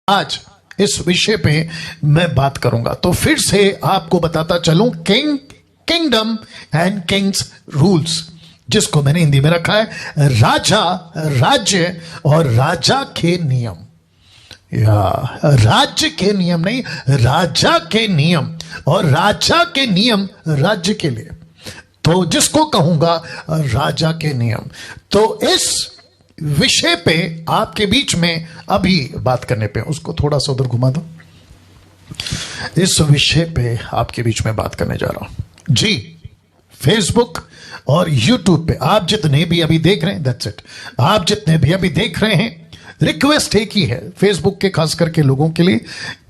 आज इस विषय पे मैं बात करूंगा। तो फिर से आपको बताता चलूं, किंगडम एंड किंग्स रूल्स, जिसको मैंने हिंदी में रखा है राजा, राज्य और राजा के नियम। या राज्य के नियम नहीं, राजा के नियम, और राजा के नियम राज्य के लिए, तो जिसको कहूंगा राजा के नियम। तो इस विषय पे आपके बीच में अभी बात करने पे, उसको थोड़ा सा उधर घुमा दो, इस विषय पे आपके बीच में बात करने जा रहा हूं जी। फेसबुक और यूट्यूब पे आप जितने भी अभी देख रहे हैं, दैट्स इट, आप जितने भी अभी देख रहे हैं, रिक्वेस्ट एक ही है फेसबुक के खास करके लोगों के लिए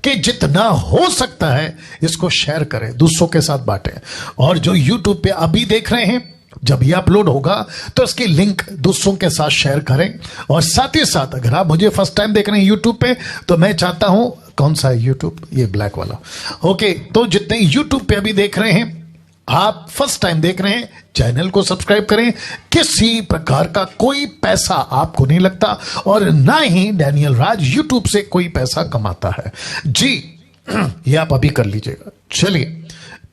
कि जितना हो सकता है इसको शेयर करें, दूसरों के साथ बांटें। और जो यूट्यूब पे अभी देख रहे हैं, जब ये अपलोड होगा तो इसकी लिंक दूसरों के साथ शेयर करें। और साथ ही साथ अगर आप मुझे फर्स्ट टाइम देख रहे हैं यूट्यूब पे, तो मैं चाहता हूं, कौन सा है यूट्यूब, ये ब्लैक वाला, ओके। तो जितने यूट्यूब पे अभी देख रहे हैं, आप फर्स्ट टाइम देख रहे हैं, चैनल को सब्सक्राइब करें। किसी प्रकार का कोई पैसा आपको नहीं लगता, और ना ही डैनियल राज यूट्यूब से कोई पैसा कमाता है जी। ये आप अभी कर लीजिएगा। चलिए,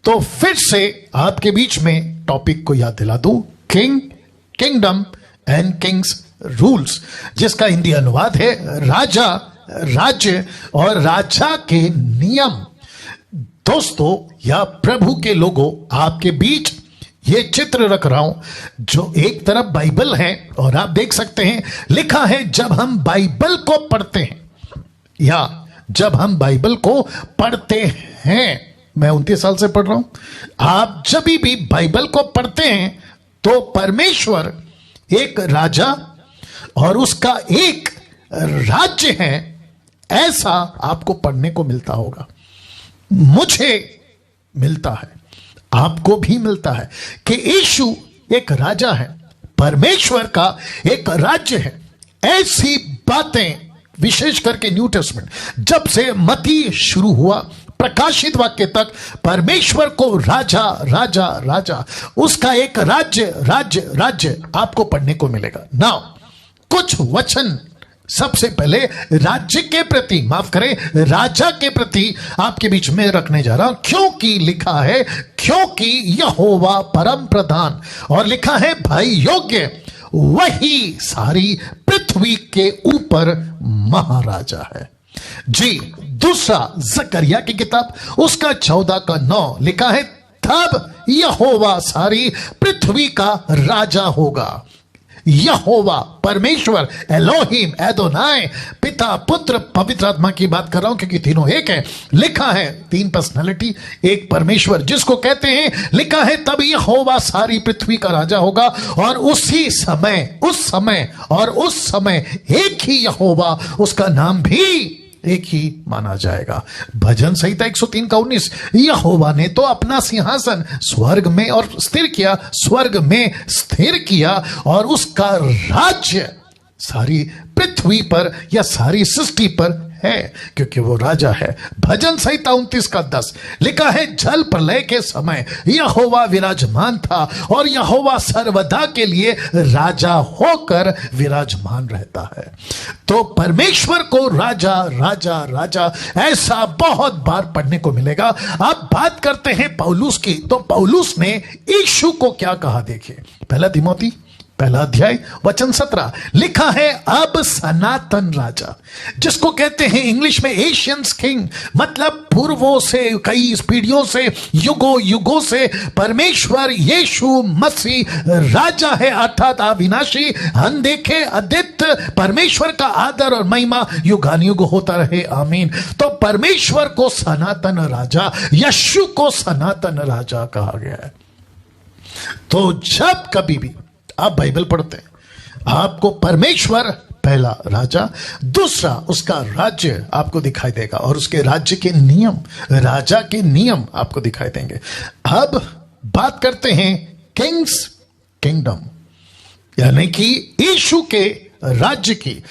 तो फिर से आपके बीच में टॉपिक को याद दिला दूं, किंगडम एंड किंग्स रूल्स, जिसका हिंदी अनुवाद है राजा, राज्य और राजा के नियम। दोस्तों या प्रभु के लोगों, आपके बीच ये चित्र रख रहा हूं, जो एक तरफ बाइबल है, और आप देख सकते हैं लिखा है जब हम बाइबल को पढ़ते हैं, या जब हम बाइबल को पढ़ते हैं, मैं 29 साल से पढ़ रहा हूं, आप जब भी बाइबल को पढ़ते हैं तो परमेश्वर एक राजा और उसका एक राज्य है, ऐसा आपको पढ़ने को मिलता होगा। मुझे मिलता है, आपको भी मिलता है कि यीशु एक राजा है, परमेश्वर का एक राज्य है। ऐसी बातें विशेष करके न्यू टेस्टमेंट, जब से मत्ती शुरू हुआ प्रकाशित वाक्य तक, परमेश्वर को राजा राजा राजा, उसका एक राज्य राज्य राज्य आपको पढ़ने को मिलेगा। नाउ कुछ वचन सबसे पहले राज्य के प्रति, माफ करें, राजा के प्रति आपके बीच में रखने जा रहा हूं, क्योंकि लिखा है, क्योंकि यहोवा परम प्रधान, और लिखा है भाई योग्य, वही सारी पृथ्वी के ऊपर महाराजा है जी। दूसरा जकरिया की किताब, उसका 14:9 लिखा है, तब यहोवा सारी पृथ्वी का राजा होगा। यहोवा परमेश्वर, एलोहिम, एदोनाय, पिता पुत्र पवित्र आत्मा की बात कर रहा हूं, क्योंकि तीनों एक है। लिखा है, तीन पर्सनालिटी, एक परमेश्वर जिसको कहते हैं, लिखा है तब यहोवा सारी पृथ्वी का राजा होगा, और उसी समय, उस समय और उस समय एक ही यहोवा, उसका नाम भी एक ही माना जाएगा। भजन संहिता 103:19, यहोवा ने तो अपना सिंहासन स्वर्ग में और स्थिर किया, स्वर्ग में स्थिर किया, और उसका राज्य सारी पृथ्वी पर या सारी सृष्टि पर है, क्योंकि वो राजा है। भजन संहिता 29:10 लिखा है, जल प्रलय के समय यहोवा विराजमान था, और यहोवा सर्वदा के लिए राजा होकर विराजमान रहता है। तो परमेश्वर को राजा राजा राजा ऐसा बहुत बार पढ़ने को मिलेगा। अब बात करते हैं पौलुस की, तो पौलुस ने यीशु को क्या कहा, देखिए, पहला तिमोथी 1 अध्याय वचन 17 लिखा है, अब सनातन राजा, जिसको कहते हैं इंग्लिश में एशियंस किंग, मतलब पूर्वों से, कई पीढ़ियों से, युगों युगों से परमेश्वर यीशु मसीह राजा है, अर्थात अविनाशी, अनदेखे, अद्वितीय, परमेश्वर का आदर और महिमा युगानुयुग होता रहे, आमीन। तो परमेश्वर को सनातन राजा, यीशु को सनातन राजा कहा गया है। तो जब कभी भी आप बाइबल पढ़ते हैं, आपको परमेश्वर पहला राजा, दूसरा उसका राज्य आपको दिखाई देगा, और उसके राज्य के नियम, राजा के नियम आपको दिखाई देंगे। अब बात करते हैं किंग्स किंगडम, यानी कि यीशु के राज्य की।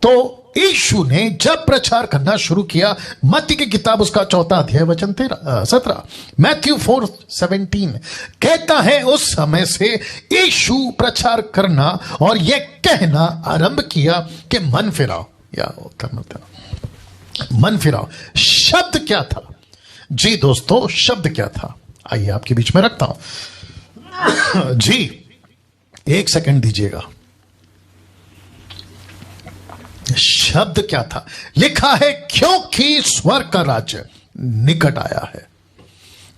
तो यीशु ने जब प्रचार करना शुरू किया, मत्ती की किताब उसका 4 अध्याय वचन 17, मैथ्यू 4:17 कहता है, उस समय से यीशु प्रचार करना और यह कहना आरंभ किया कि मन फिराओ, या मन फिराओ शब्द क्या था? जी दोस्तों, शब्द क्या था? आइए आपके बीच में रखता हूं। जी, 1 सेकंड दीजिएगा। शब्द क्या था? लिखा है क्योंकि स्वर्ग का राज्य निकट आया है।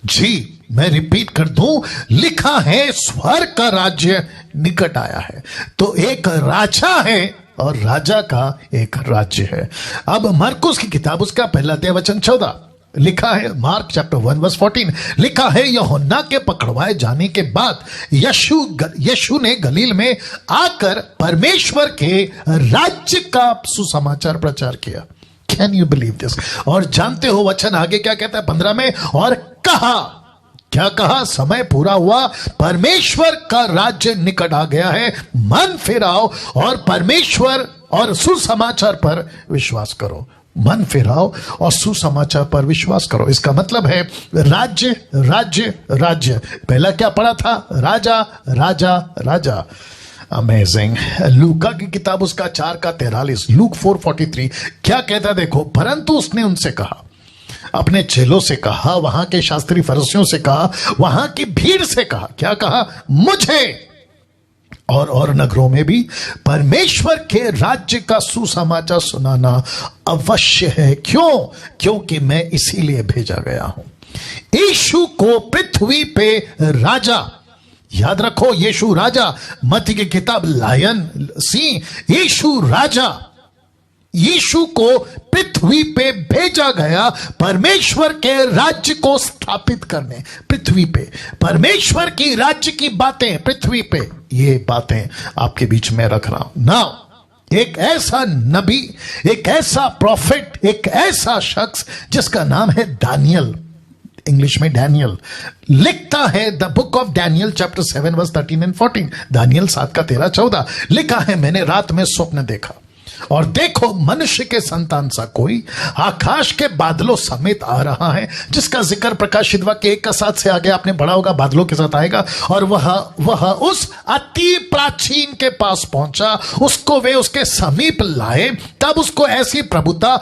जी, मैं रिपीट कर दूं, लिखा है स्वर्ग का राज्य निकट आया है। तो एक राजा है और राजा का एक राज्य है। अब मरकुस की किताब उसका पहला अध्याय वचन 14 लिखा है, मार्क चैप्टर 1 वर्स 14 लिखा है, यूहन्ना के पकड़वाए जाने के बाद यीशु ने गलील में आकर परमेश्वर के राज्य का सुसमाचार प्रचार किया। Can you believe this? और जानते हो वचन आगे क्या कहता है 15 में? और कहा, क्या कहा? समय पूरा हुआ, परमेश्वर का राज्य निकट आ गया है, मन फिराओ और परमेश्वर और सुसमाचार पर विश्वास करो। मन फिराओ और सुसमाचार पर विश्वास करो। इसका मतलब है राज्य राज्य राज्य। पहला क्या पढ़ा था? राजा राजा राजा। अमेजिंग। लूका की किताब उसका 4 का 43, लूक 4:43 क्या कहता? देखो, परंतु उसने उनसे कहा, अपने चेलों से कहा, वहां के शास्त्री फरीसियों से कहा, वहां की भीड़ से कहा, क्या कहा? मुझे और नगरों में भी परमेश्वर के राज्य का सुसमाचार सुनाना अवश्य है। क्यों? क्योंकि मैं इसीलिए भेजा गया हूं। यीशु को पृथ्वी पे राजा, याद रखो, यीशु राजा। मत्ती की किताब लायन सिंह, यीशु राजा। यीशु को पृथ्वी पे भेजा गया परमेश्वर के राज्य को स्थापित करने। पृथ्वी पे परमेश्वर की राज्य की बातें पृथ्वी पे, ये बातें आपके बीच में रख रहा हूं ना। एक ऐसा नबी, एक ऐसा प्रॉफिट, एक ऐसा शख्स जिसका नाम है दानियल, इंग्लिश में डैनियल, लिखता है the book of Daniel chapter 7 verse 13 and 14। Daniyal 7 का 13-14 लिखा है, मैंने रात में स्वप्न देखा और देखो, मनुष्य के संतान सा कोई आकाश के बादलों समेत आ रहा है, जिसका जिक्र प्रकाशित वाक्य 1 का 7 से आगे आपने पढ़ा होगा, बादलों के साथ आएगा। और वह उस अति प्राचीन के पास पहुंचा, उसको वे उसके समीप लाए, तब उसको ऐसी प्रभुता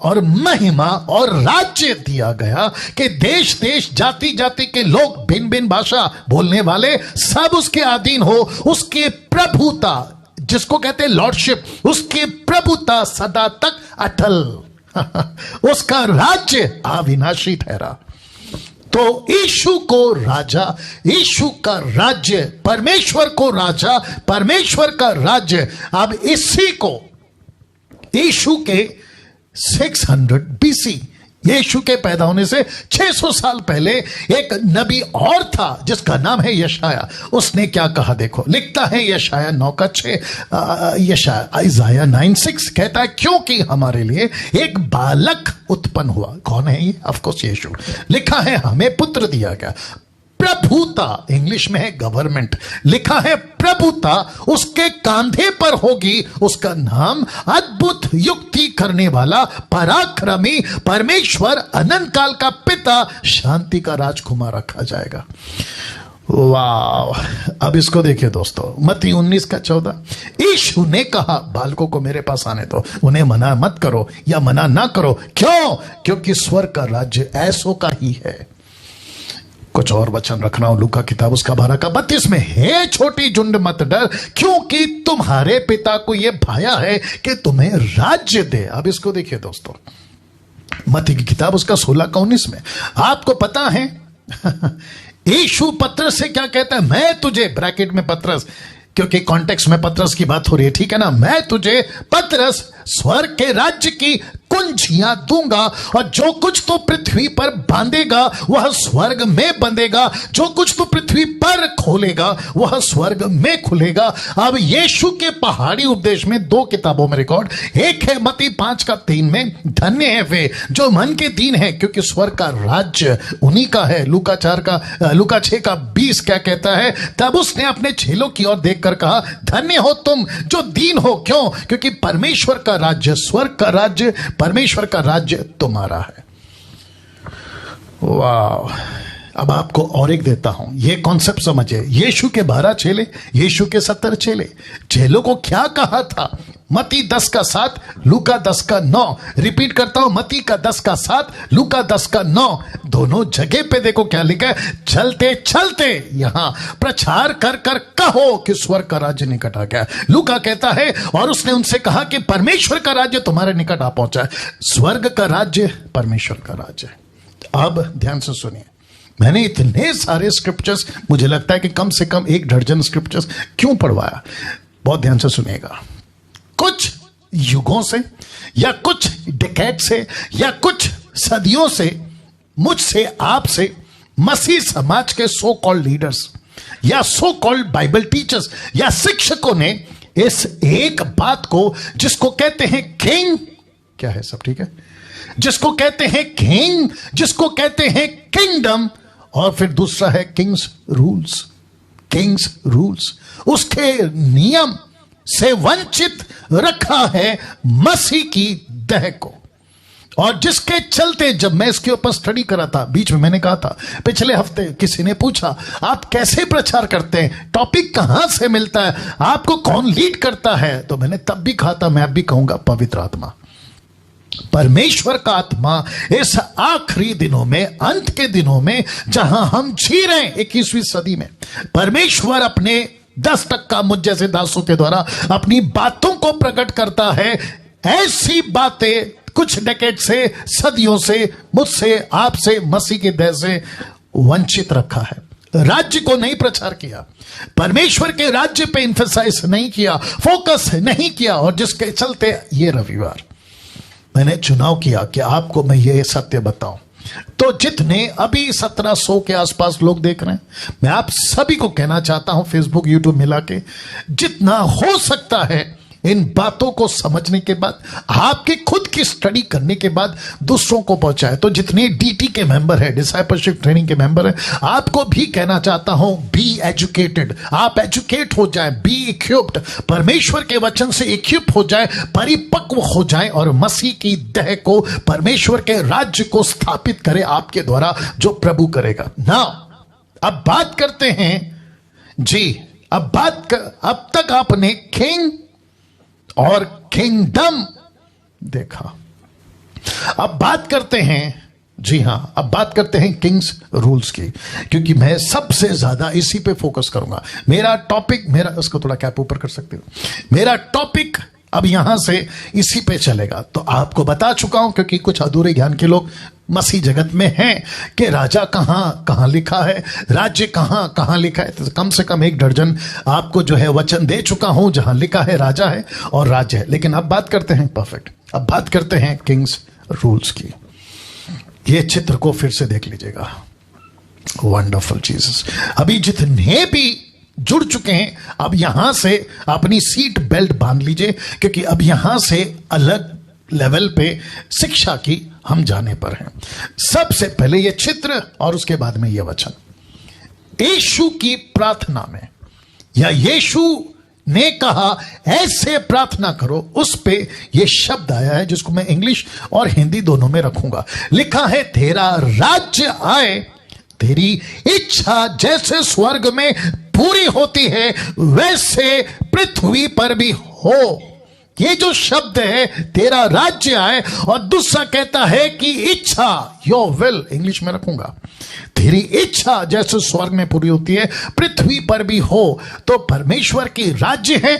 और महिमा और राज्य दिया गया कि देश देश जाति जाति के लोग, भिन्न भिन्न भाषा बोलने वाले सब उसके अधीन हो। उसकी प्रभुता, जिसको कहते हैं लॉर्डशिप, उसकी प्रभुता सदा तक अटल। उसका राज्य अविनाशी ठहरा। तो यीशु को राजा, यीशु का राज्य, परमेश्वर को राजा, परमेश्वर का राज्य। अब इसी को यीशु के 600 BC, यीशु के पैदा होने से 600 साल पहले एक नबी और था जिसका नाम है यशाया। उसने क्या कहा? देखो, लिखता है यशाया 9 का 6, इज़ाया 9:6 कहता है, क्योंकि हमारे लिए एक बालक उत्पन्न हुआ। कौन है ये? ऑफ कोर्स यीशु। लिखा है, हमें पुत्र दिया गया, प्रभुता, इंग्लिश में है गवर्नमेंट, लिखा है प्रभुता उसके कांधे पर होगी, उसका नाम अद्भुत युक्ति करने वाला, पराक्रमी, परमेश्वर, अनंत काल का पिता, शांति का राजकुमार रखा जाएगा। वाह! अब इसको देखिए दोस्तों, मत्ती 19 का 14, यीशु ने कहा, बालकों को मेरे पास आने दो, उन्हें मना मत करो या मना ना करो। क्यों? क्योंकि स्वर्ग का राज्य ऐसों का ही है। कुछ और वचन रखना हूं, लूका किताब उसका 12 का 32 में, हे छोटी झुंड मत डर, क्योंकि तुम्हारे पिता को यह भाया है कि तुम्हें राज्य दे। अब इसको देखिए दोस्तों, मत्ती की किताब उसका 16 का 19 में, आपको पता है यीशु पतरस से क्या कहता है? मैं तुझे, ब्रैकेट में पतरस, क्योंकि कॉन्टेक्स्ट में पतरस की बात हो रही है, ठीक है ना, मैं तुझे पतरस स्वर्ग के राज्य की कुंजियां दूंगा, और जो कुछ तो पृथ्वी पर बांधेगा वह स्वर्ग में बंधेगा, जो कुछ तो पृथ्वी पर खोलेगा वह स्वर्ग में खुलेगा। अब यीशु के पहाड़ी उपदेश में 2 किताबों में रिकॉर्ड, एक है मत्ती 5 का 3 में, धन्य है वे जो मन के दीन है, क्योंकि स्वर्ग का राज्य उन्हीं का है। लूका 6 का 20 क्या कहता है? तब उसने अपने चेलों की ओर देखकर कहा, धन्य हो तुम जो दीन हो। क्यों? क्योंकि परमेश्वर का राज्य, स्वर्ग का राज्य, परमेश्वर का राज्य तुम्हारा है। वाह! अब आपको और एक देता हूं, यह कॉन्सेप्ट समझिए। यीशु के 12 चेले, यीशु के 70 चेले, चेलों को क्या कहा था? मत्ती 10 का 7, लूका 10 का 9। रिपीट करता हूं, मत्ती का 10 का 7, लूका 10 का 9। दोनों जगह पे देखो क्या लिखा है, चलते चलते यहां प्रचार कर कर कहो कि स्वर्ग का राज्य निकट आ गया। लूका कहता है और उसने उनसे कहा कि परमेश्वर का राज्य तुम्हारे निकट आ पहुंचा है। स्वर्ग का राज्य परमेश्वर का राज्य है। अब ध्यान से सुनिए, मैंने इतने सारे स्क्रिप्चर्स, मुझे लगता है कि कम से कम 1 दर्जन स्क्रिप्चर्स क्यों पढ़वाया, बहुत ध्यान से सुनिएगा। कुछ युगों से या कुछ डिकेड से या कुछ सदियों से मुझसे, आपसे, मसीह समाज के सो कॉल्ड लीडर्स या सो कॉल्ड बाइबल टीचर्स या शिक्षकों ने इस एक बात को, जिसको कहते हैं किंग, क्या है, सब ठीक है, जिसको कहते हैं किंग, जिसको कहते हैं किंगडम, और फिर दूसरा है किंग्स रूल्स, किंग्स रूल्स, उसके नियम से वंचित रखा है मसीह की देह को। और जिसके चलते जब मैं इसके ऊपर स्टडी करा था, बीच में मैंने कहा था, पिछले हफ्ते किसी ने पूछा आप कैसे प्रचार करते हैं, टॉपिक कहां से मिलता है, आपको कौन लीड करता है, तो मैंने तब भी कहा था, मैं अब भी कहूंगा, पवित्र आत्मा, परमेश्वर का आत्मा इस आखिरी दिनों में, अंत के दिनों में जहां हम जी रहे हैं 21वीं सदी में, परमेश्वर अपने 10% मुझ जैसे दासों के द्वारा अपनी बातों को प्रकट करता है। ऐसी बातें कुछ डेकेड से, सदियों से मुझसे, आपसे, मसीह के देह से वंचित रखा है। राज्य को नहीं प्रचार किया, परमेश्वर के राज्य पे इंफेसाइज नहीं किया, फोकस नहीं किया, और जिसके चलते ये रविवार मैंने चुनाव किया कि आपको मैं ये सत्य बताऊं। तो जितने अभी 1700 के आसपास लोग देख रहे हैं, मैं आप सभी को कहना चाहता हूं, फेसबुक यूट्यूब मिला के, जितना हो सकता है इन बातों को समझने के बाद, आपके खुद की स्टडी करने के बाद दूसरों को पहुंचाए। तो जितने डीटी के मेंबर है, डिसाइपलशिप ट्रेनिंग के मेंबर है, आपको भी कहना चाहता हूं, बी एजुकेटेड, आप एजुकेट हो जाए, बी इक्विप्ड, परमेश्वर के वचन से इक्विप हो जाए, परिपक्व हो जाए, और मसीह की देह को, परमेश्वर के राज्य को स्थापित करे आपके द्वारा, जो प्रभु करेगा ना। अब बात करते हैं जी, अब तक आपने किंग और किंगडम देखा। अब बात करते हैं, जी हां, अब बात करते हैं किंग्स रूल्स की, क्योंकि मैं सबसे ज्यादा इसी पे फोकस करूंगा। मेरा टॉपिक, मेरा, उसको थोड़ा कैप ऊपर कर सकते हो, मेरा टॉपिक अब यहां से इसी पे चलेगा। तो आपको बता चुका हूं, क्योंकि कुछ अधूरे ज्ञान के लोग मसीह जगत में हैं, कि राजा कहां लिखा है, राज्य कहां लिखा है। तो कम से कम 1 दर्जन आपको जो है वचन दे चुका हूं जहां लिखा है राजा है और राज्य है। लेकिन अब बात करते हैं, परफेक्ट, अब बात करते हैं किंग्स रूल्स की। ये चित्र को फिर से देख लीजिएगा, वंडरफुल जीसस। अभी जितने भी जुड़ चुके हैं, अब यहां से अपनी सीट बेल्ट बांध लीजिए, क्योंकि अब यहां से अलग लेवल पे शिक्षा की हम जाने पर हैं। सबसे पहले ये चित्र और उसके बाद में ये वचन। यीशु की प्रार्थना में, या यीशु ने कहा ऐसे प्रार्थना करो, उस पे ये शब्द आया है, जिसको मैं इंग्लिश और हिंदी दोनों में रखूंगा। लिखा है, तेरा राज्य आए, तेरी इच्छा जैसे स्वर्ग में पूरी होती है वैसे पृथ्वी पर भी हो। ये जो शब्द है, तेरा राज्य आए, और दूसरा कहता है कि इच्छा, योर विल, इंग्लिश में रखूंगा, तेरी इच्छा जैसे स्वर्ग में पूरी होती है पृथ्वी पर भी हो। तो परमेश्वर की राज्य है,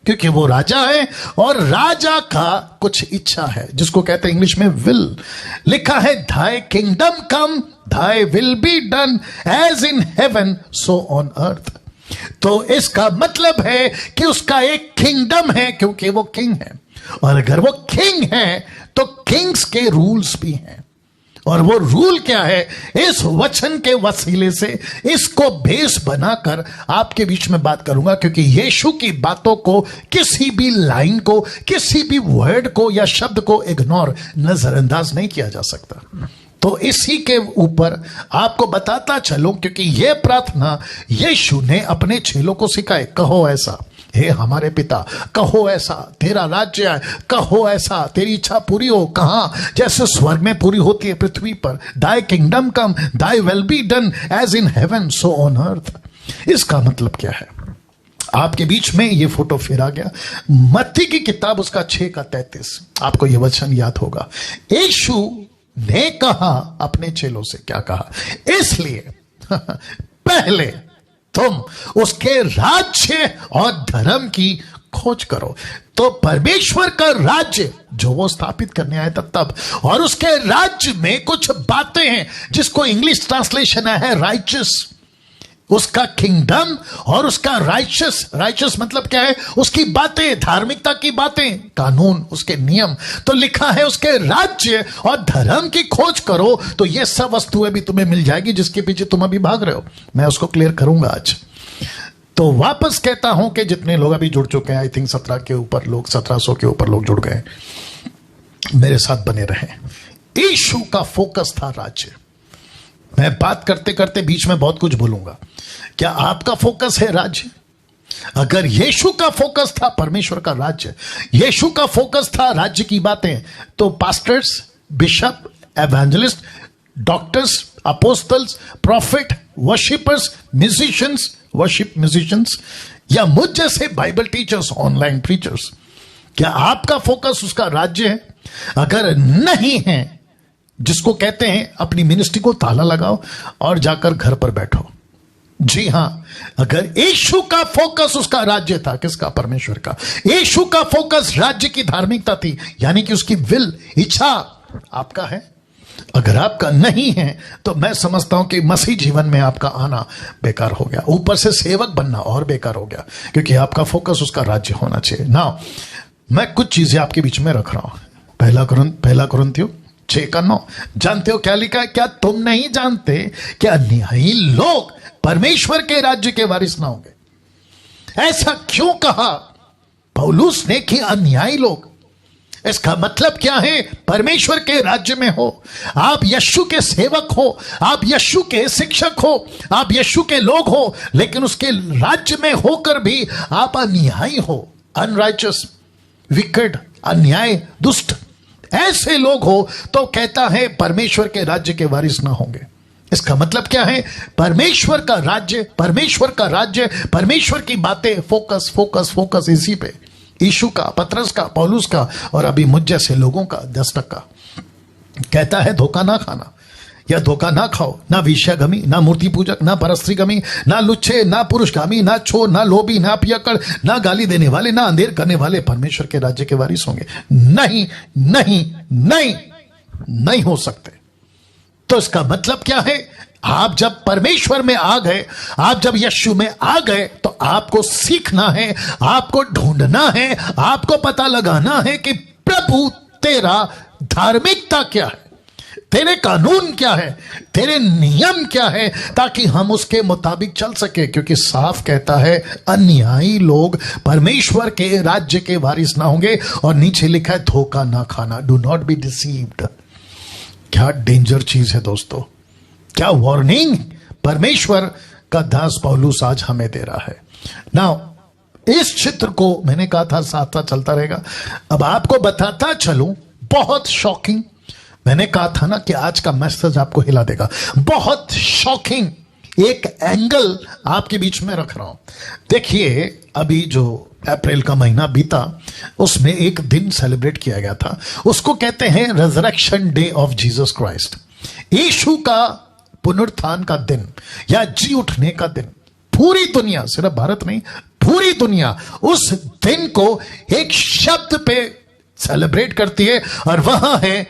क्योंकि वो राजा है, और राजा का कुछ इच्छा है, जिसको कहते हैं इंग्लिश में विल। लिखा है, thy kingdom come, thy will be done as in heaven so on earth. तो इसका मतलब है कि उसका एक किंगडम है, क्योंकि वो किंग है, और अगर वो किंग है तो किंग्स के रूल्स भी हैं। और वो रूल क्या है, इस वचन के वसीले से इसको बेस बनाकर आपके बीच में बात करूंगा, क्योंकि यीशु की बातों को, किसी भी लाइन को, किसी भी वर्ड को या शब्द को इग्नोर, नजरअंदाज नहीं किया जा सकता। तो इसी के ऊपर आपको बताता चलूं, क्योंकि यह प्रार्थना यीशु ने अपने चेलों को सिखाए। कहो ऐसा, हे हमारे पिता, कहो ऐसा, तेरा राज्य आए, कहो ऐसा, तेरी इच्छा पूरी हो, कहां, जैसे स्वर्ग में पूरी होती है पृथ्वी पर। Thy kingdom come, thy will be done as in heaven so on earth. इसका मतलब क्या है? आपके बीच में ये फोटो फिरा गया। मत्ती की किताब उसका 6:33, आपको ये वचन याद होगा। यीशु ने कहा अपने चेलों से, क्या कहा? इसलिए पहले तुम उसके राज्य और धर्म की खोज करो। तो परमेश्वर का राज्य जो वो स्थापित करने आया था तब, और उसके राज्य में कुछ बातें हैं जिसको इंग्लिश ट्रांसलेशन है राइचस। उसका किंगडम और उसका राइचस मतलब क्या है? उसकी बातें, धार्मिकता की बातें, कानून, उसके नियम। तो लिखा है उसके राज्य और धर्म की खोज करो तो ये सब वस्तुएं भी तुम्हें मिल जाएगी जिसके पीछे तुम अभी भाग रहे हो। मैं उसको क्लियर करूंगा आज। तो वापस कहता हूं कि जितने लोग अभी जुड़ चुके हैं, आई थिंक 17 के ऊपर लोग, 1700 के ऊपर लोग जुड़ गए, मेरे साथ बने रहे। यीशु का फोकस था राज्य। मैं बात करते करते बीच में बहुत कुछ बोलूंगा। क्या आपका फोकस है राज्य? अगर यीशु का फोकस था परमेश्वर का राज्य, यीशु का फोकस था राज्य की बातें, तो pastors, bishop, evangelist, doctors, apostles, profit, worshippers, musicians, worship musicians, या मुझ जैसे बाइबल टीचर्स, ऑनलाइन प्रीचर्स, क्या आपका फोकस उसका राज्य है? अगर नहीं है, जिसको कहते हैं अपनी मिनिस्ट्री को ताला लगाओ और जाकर घर पर बैठो। जी हां, अगर यीशु का फोकस उसका राज्य था, किसका? परमेश्वर का। यीशु का फोकस राज्य की धार्मिकता थी, यानी कि उसकी विल, इच्छा आपका है। अगर आपका नहीं है तो मैं समझता हूं कि मसीह जीवन में आपका आना बेकार हो गया, ऊपर से सेवक बनना और बेकार हो गया, क्योंकि आपका फोकस उसका राज्य होना चाहिए ना। मैं कुछ चीजें आपके बीच में रख रहा हूं। पहला कुरिन्थियों 6:9 जानते हो क्या लिखा है? क्या तुम नहीं जानते कि अन्यायी लोग परमेश्वर के राज्य के वारिस ना होंगे? ऐसा क्यों कहा पौलुस ने कि अन्यायी लोग? इसका मतलब क्या है? परमेश्वर के राज्य में हो, आप यीशु के सेवक हो, आप यीशु के शिक्षक हो, आप यीशु के लोग हो, लेकिन उसके राज्य में होकर भी आप अन्यायी हो, अनराइचस, विकेड, अन्याय, दुष्ट, ऐसे लोग हो, तो कहता है परमेश्वर के राज्य के वारिस ना होंगे। इसका मतलब क्या है? परमेश्वर का राज्य, परमेश्वर का राज्य, परमेश्वर की बातें, फोकस फोकस फोकस इसी पे। यीशु का, पतरस का, पौलुस का, और अभी मुझ जैसे लोगों का 10% का। कहता है धोखा ना खाना या धोखा ना खाओ, ना विषयगमी, ना मूर्ति पूजक, ना परस्त्रीगमी, ना लुच्छे, ना पुरुषगामी, ना चोर, ना लोभी, ना पियक्कड़, ना गाली देने वाले, ना अंधेर करने वाले परमेश्वर के राज्य के वारिस होंगे। नहीं नहीं नहीं, नहीं हो सकते। तो इसका मतलब क्या है? आप जब परमेश्वर में आ गए, आप जब यीशु में आ गए, तो आपको सीखना है, आपको ढूंढना है, आपको पता लगाना है कि प्रभु तेरा धार्मिकता क्या है, तेरे कानून क्या है, तेरे नियम क्या है, ताकि हम उसके मुताबिक चल सके। क्योंकि साफ कहता है अन्यायी लोग परमेश्वर के राज्य के वारिस ना होंगे, और नीचे लिखा है धोखा ना खाना, डू नॉट बी डिसीव्ड। क्या डेंजर चीज है दोस्तों, क्या वार्निंग परमेश्वर का दास पौलुस आज हमें दे रहा है। नाउ इस चित्र को मैंने कहा था साथ साथ चलता रहेगा, अब आपको बताता चलूं, बहुत शॉकिंग। मैंने कहा था ना कि आज का मैसेज आपको हिला देगा। बहुत शॉकिंग एक एंगल आपके बीच में रख रहा हूं। देखिए, अभी जो अप्रैल का महीना बीता, उसमें एक दिन सेलिब्रेट किया गया था, उसको कहते हैं resurrection day of Jesus Christ, यीशु का पुनरुत्थान का दिन या जी उठने का दिन। पूरी दुनिया, सिर्फ भारत नहीं, पूरी दुनिया उस दिन को एक शब्द पे सेलिब्रेट करती है, और वह है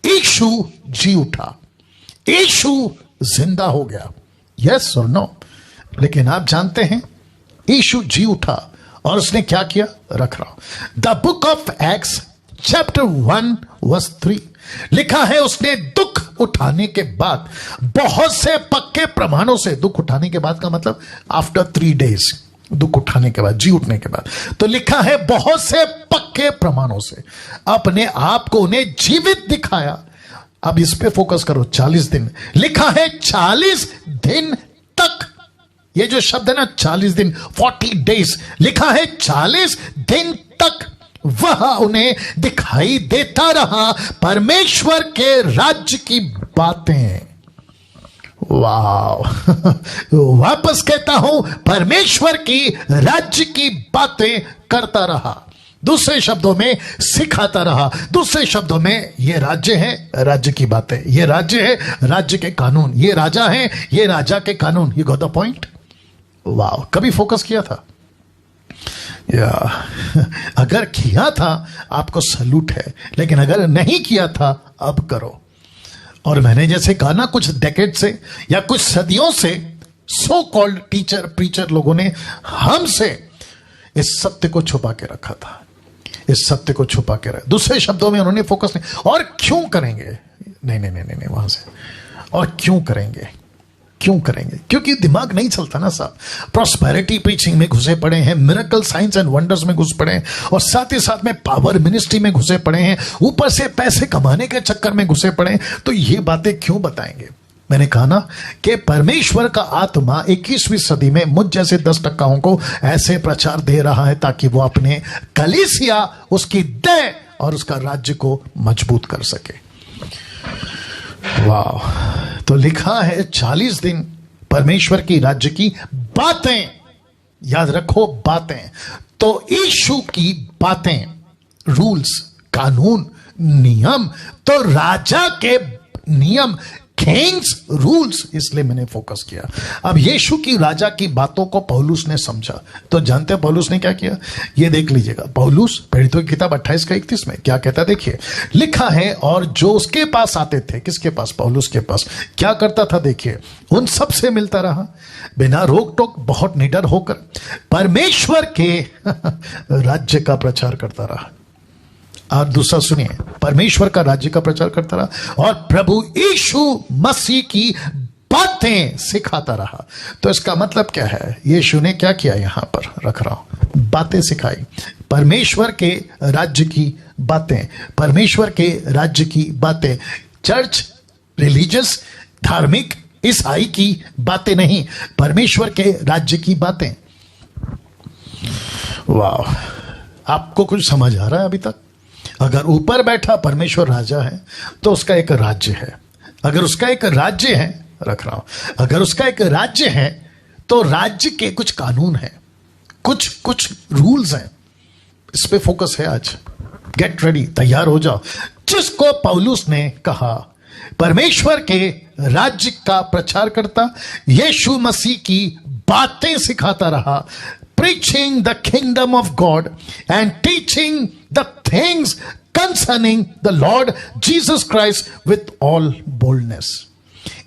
यीशु जी उठा, यीशु जिंदा हो गया। यस और नो? लेकिन आप जानते हैं यीशु जी उठा और उसने क्या किया? रख रहा हूं the book of acts chapter 1:3 लिखा है, उसने दुख उठाने के बाद बहुत से पक्के प्रमाणों से, दुख उठाने के बाद का मतलब आफ्टर 3 days, दुख उठाने के बाद, जी उठने के बाद, तो लिखा है बहुत से पक्के प्रमाणों से अपने आप को उन्हें जीवित दिखाया। अब इस पे फोकस करो, 40 दिन लिखा है, 40 दिन तक। ये जो शब्द है ना 40 दिन, 40 days, लिखा है 40 दिन तक वह उन्हें दिखाई देता रहा, परमेश्वर के राज्य की बातें। वाह वापस कहता हूं, परमेश्वर की राज्य की बातें करता रहा, दूसरे शब्दों में सिखाता रहा। दूसरे शब्दों में ये राज्य है, राज्य की बातें, ये राज्य है, राज्य के कानून, ये राजा है, ये राजा के कानून। You got the point? वाह, कभी फोकस किया था या अगर किया था आपको सैल्यूट है, लेकिन अगर नहीं किया था अब करो। और मैंने जैसे कहा ना, कुछ डेकेड से या कुछ सदियों से सो कॉल्ड टीचर प्रीचर लोगों ने हमसे इस सत्य को छुपा के रखा था, इस सत्य को छुपा के रखा। दूसरे शब्दों में उन्होंने फोकस नहीं। और क्यों करेंगे? नहीं वहां से। और क्यों करेंगे? क्यों करेंगे? क्योंकि दिमाग नहीं चलता ना साहब। प्रॉस्पेरिटी प्रीचिंग में घुसे पड़े हैं, मिरेकल साइंस एंड वंडर्स में घुस पड़े हैं, और साथ ही साथ में पावर मिनिस्ट्री में घुसे पड़े हैं, ऊपर से पैसे कमाने के चक्कर में घुसे पड़े हैं। तो ये बातें क्यों बताएंगे? मैंने कहा ना कि परमेश्वर का आत्मा 21वीं सदी में मुझ जैसे 10% को ऐसे प्रचार दे रहा है ताकि वो अपने कलीसिया, उसकी देह और उसका राज्य को मजबूत कर सके। वाह! तो लिखा है 40 दिन परमेश्वर की राज्य की बातें, याद रखो बातें। तो यीशु की बातें, रूल्स, कानून, नियम, तो राजा के नियम, किंग्स रूल्स, इसलिए मैंने फोकस किया। अब यीशु की राजा की बातों को पौलुस ने समझा। तो जानते हैं पौलुस ने क्या किया? ये देख लीजिएगा, पौलुस प्रेरितों की किताब 28:31 में क्या कहता है, देखिए। लिखा है, और जो उसके पास आते थे, किसके पास? पौलुस के पास, क्या करता था? देखिए, उन सब से मिलता रहा बिना रोक टोक, बहुत निडर होकर परमेश्वर के राज्य का प्रचार करता रहा। और दूसरा सुनिए, परमेश्वर का राज्य का प्रचार करता रहा और प्रभु यीशु मसीह की बातें सिखाता रहा। तो इसका मतलब क्या है? यीशु ने क्या किया? यहां पर रख रहा हूं, बातें सिखाई, परमेश्वर के राज्य की बातें, परमेश्वर के राज्य की बातें। चर्च, रिलीजियस, धार्मिक, ईसाई की बातें नहीं, परमेश्वर के राज्य की बातें। वाह! आपको कुछ समझ आ रहा है अभी तक? अगर ऊपर बैठा परमेश्वर राजा है तो उसका एक राज्य है। अगर उसका एक राज्य है, रख रहा हूं, अगर उसका एक राज्य है तो राज्य के कुछ कानून हैं, कुछ रूल्स हैं। इस पे फोकस है आज। गेट रेडी, तैयार हो जाओ। जिसको पौलुस ने कहा परमेश्वर के राज्य का प्रचार करता, यीशु मसीह की बातें सिखाता रहा, preaching the kingdom of God and teaching the things concerning the Lord Jesus Christ with all boldness.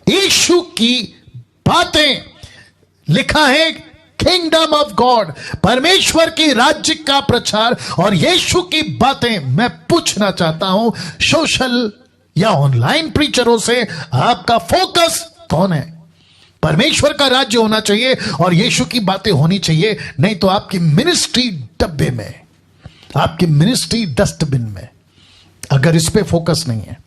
यीशु की बातें, लिखा है किंगडम ऑफ गॉड, परमेश्वर की राज्य का प्रचार और यीशु की बातें। मैं पूछना चाहता हूं सोशल या ऑनलाइन प्रीचरों से, आपका फोकस कौन है? परमेश्वर का राज्य होना चाहिए और यीशु की बातें होनी चाहिए, नहीं तो आपकी मिनिस्ट्री डब्बे में, आपकी मिनिस्ट्री डस्टबिन में। अगर इस पे फोकस नहीं है,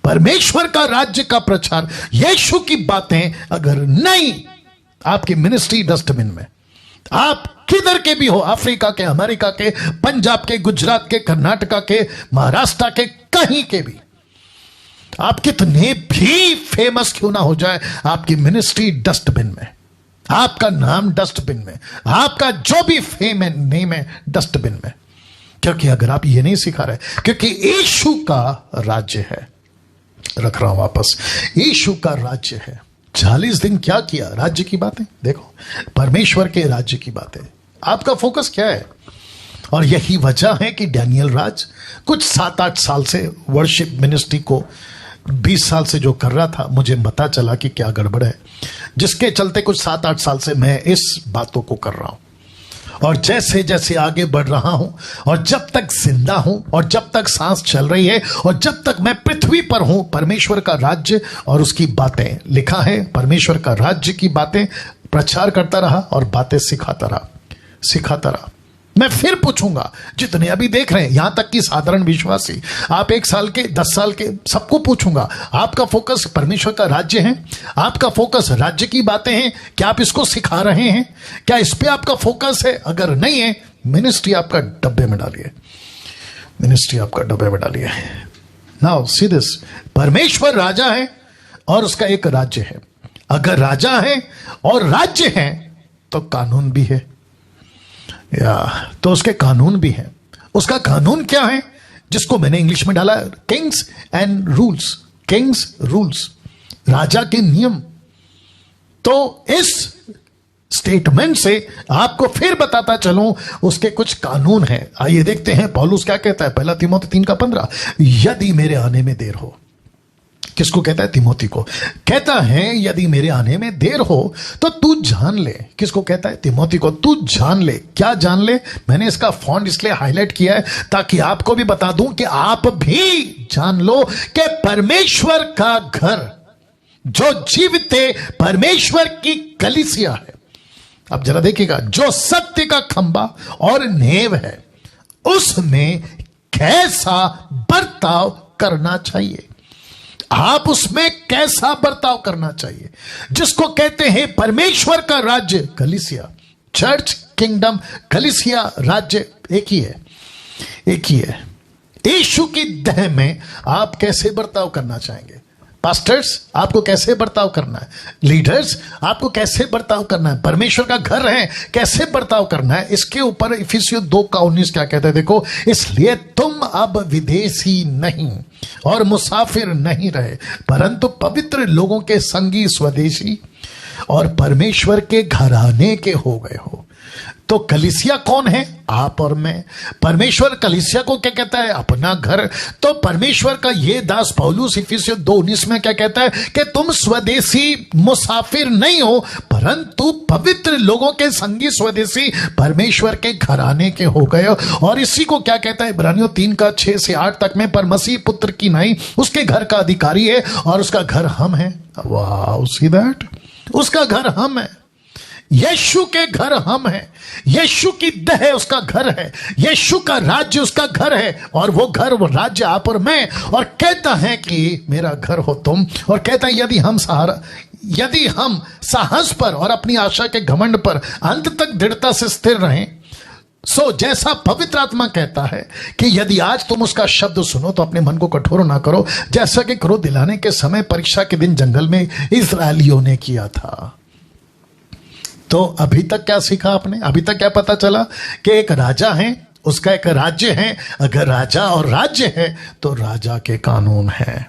परमेश्वर का राज्य का प्रचार, यीशु की बातें अगर नहीं, आपकी मिनिस्ट्री डस्टबिन में। आप किधर के भी हो, अफ्रीका के, अमेरिका के, पंजाब के, गुजरात के, कर्नाटका के, महाराष्ट्र के, कहीं के भी, आप कितने भी फेमस क्यों ना हो जाए, आपकी मिनिस्ट्री डस्टबिन में, आपका नाम डस्टबिन में, आपका जो भी फेम है, नेम है, डस्टबिन में। क्योंकि अगर आप ये नहीं सिखा रहे, क्योंकि यीशु का राज्य है, रख रहा हूं वापस, यीशु का राज्य है। 40 दिन क्या किया? राज्य की बातें। देखो, परमेश्वर के राज्य की बातें। आपका फोकस क्या है? और यही वजह है कि डैनियल राज कुछ 7-8 साल से वर्शिप मिनिस्ट्री को 20 साल से जो कर रहा था, मुझे पता चला कि क्या गड़बड़ है, जिसके चलते कुछ 7-8 साल से मैं इस बातों को कर रहा हूं। और जैसे जैसे आगे बढ़ रहा हूं, और जब तक जिंदा हूं, और जब तक सांस चल रही है, और जब तक मैं पृथ्वी पर हूं, परमेश्वर का राज्य और उसकी बातें, लिखा है परमेश्वर का राज्य की बातें प्रचार करता रहा और बातें सिखाता रहा। मैं फिर पूछूंगा, जितने अभी देख रहे हैं, यहां तक कि साधारण विश्वासी, आप 1 साल के, 10 साल के, सबको पूछूंगा, आपका फोकस परमेश्वर का राज्य है? आपका फोकस राज्य की बातें हैं? क्या आप इसको सिखा रहे हैं? क्या इस पे आपका फोकस है? अगर नहीं है, मिनिस्ट्री आपका डब्बे में डालिए, मिनिस्ट्री आपका डब्बे में डालिए। नाउ सी दिस, परमेश्वर राजा है और उसका एक राज्य है। अगर राजा है और राज्य है तो कानून भी है, या तो उसके कानून भी है। उसका कानून क्या है, जिसको मैंने इंग्लिश में डाला kings and rules, kings rules, राजा के नियम। तो इस स्टेटमेंट से आपको फिर बताता चलूं उसके कुछ कानून हैं। आइए देखते हैं पौलुस क्या कहता है। पहला तिमोथी 3:15, यदि मेरे आने में देर हो, किसको कहता है? तिमोथी को। कहता है यदि मेरे आने में देर हो तो तू जान ले। किसको कहता है? तिमोथी को। तू जान ले। क्या जान ले? मैंने इसका फॉन्ट इसलिए हाईलाइट किया है ताकि आपको भी बता दूं कि आप भी जान लो कि परमेश्वर का घर, जो जीवित परमेश्वर की कलीसिया है। अब जरा देखिएगा, जो सत्य का खंबा और नेव है, उसमें कैसा बर्ताव करना चाहिए। आप उसमें कैसा बर्ताव करना चाहिए, जिसको कहते हैं परमेश्वर का राज्य, कलीसिया, चर्च, किंगडम, कलीसिया, राज्य एक ही है, एक ही है। यीशु की देह में आप कैसे बर्ताव करना चाहेंगे? पास्टर्स, आपको कैसे बर्ताव करना है? लीडर्स, आपको कैसे बर्ताव करना है? परमेश्वर का घर है, कैसे बर्ताव करना है? इसके ऊपर इफिसियों 2:19 क्या कहता है? देखो, इसलिए तुम अब विदेशी नहीं और मुसाफिर नहीं रहे, परंतु पवित्र लोगों के संगी, स्वदेशी और परमेश्वर के घराने के हो गए हो। तो कलीसिया कौन है? आप और मैं। परमेश्वर कलीसिया को क्या कहता है? अपना घर। तो परमेश्वर का ये दास पौलुस इफिसियों 2:19 में क्या कहता है कि तुम स्वदेशी मुसाफिर नहीं हो, परंतु पवित्र लोगों के संगी, स्वदेशी, परमेश्वर के घराने के हो गए हो। और इसी को क्या कहता है? इब्रानियों 3:6 से 8 तक में, पर मसीह पुत्र की नहीं उसके घर का अधिकारी है और उसका घर हम हैं। वाह, सी दैट, उसका घर हम है। यीशु के घर हम हैं। यीशु की देह उसका घर है। यीशु का राज्य उसका घर है, और वो घर, वो राज्य आप और मैं। और कहता है कि मेरा घर हो तुम। और कहता है यदि हम साहस पर और अपनी आशा के घमंड पर अंत तक दृढ़ता से स्थिर रहें, सो जैसा पवित्र आत्मा कहता है कि यदि आज तुम उसका शब्द सुनो तो अपने मन को कठोर ना करो, जैसा कि क्रोध दिलाने के समय परीक्षा के दिन जंगल में इस्राएलियों ने किया था। तो अभी तक क्या सीखा आपने? अभी तक क्या पता चला? कि एक राजा है, उसका एक राज्य है। अगर राजा और राज्य है तो राजा के कानून हैं।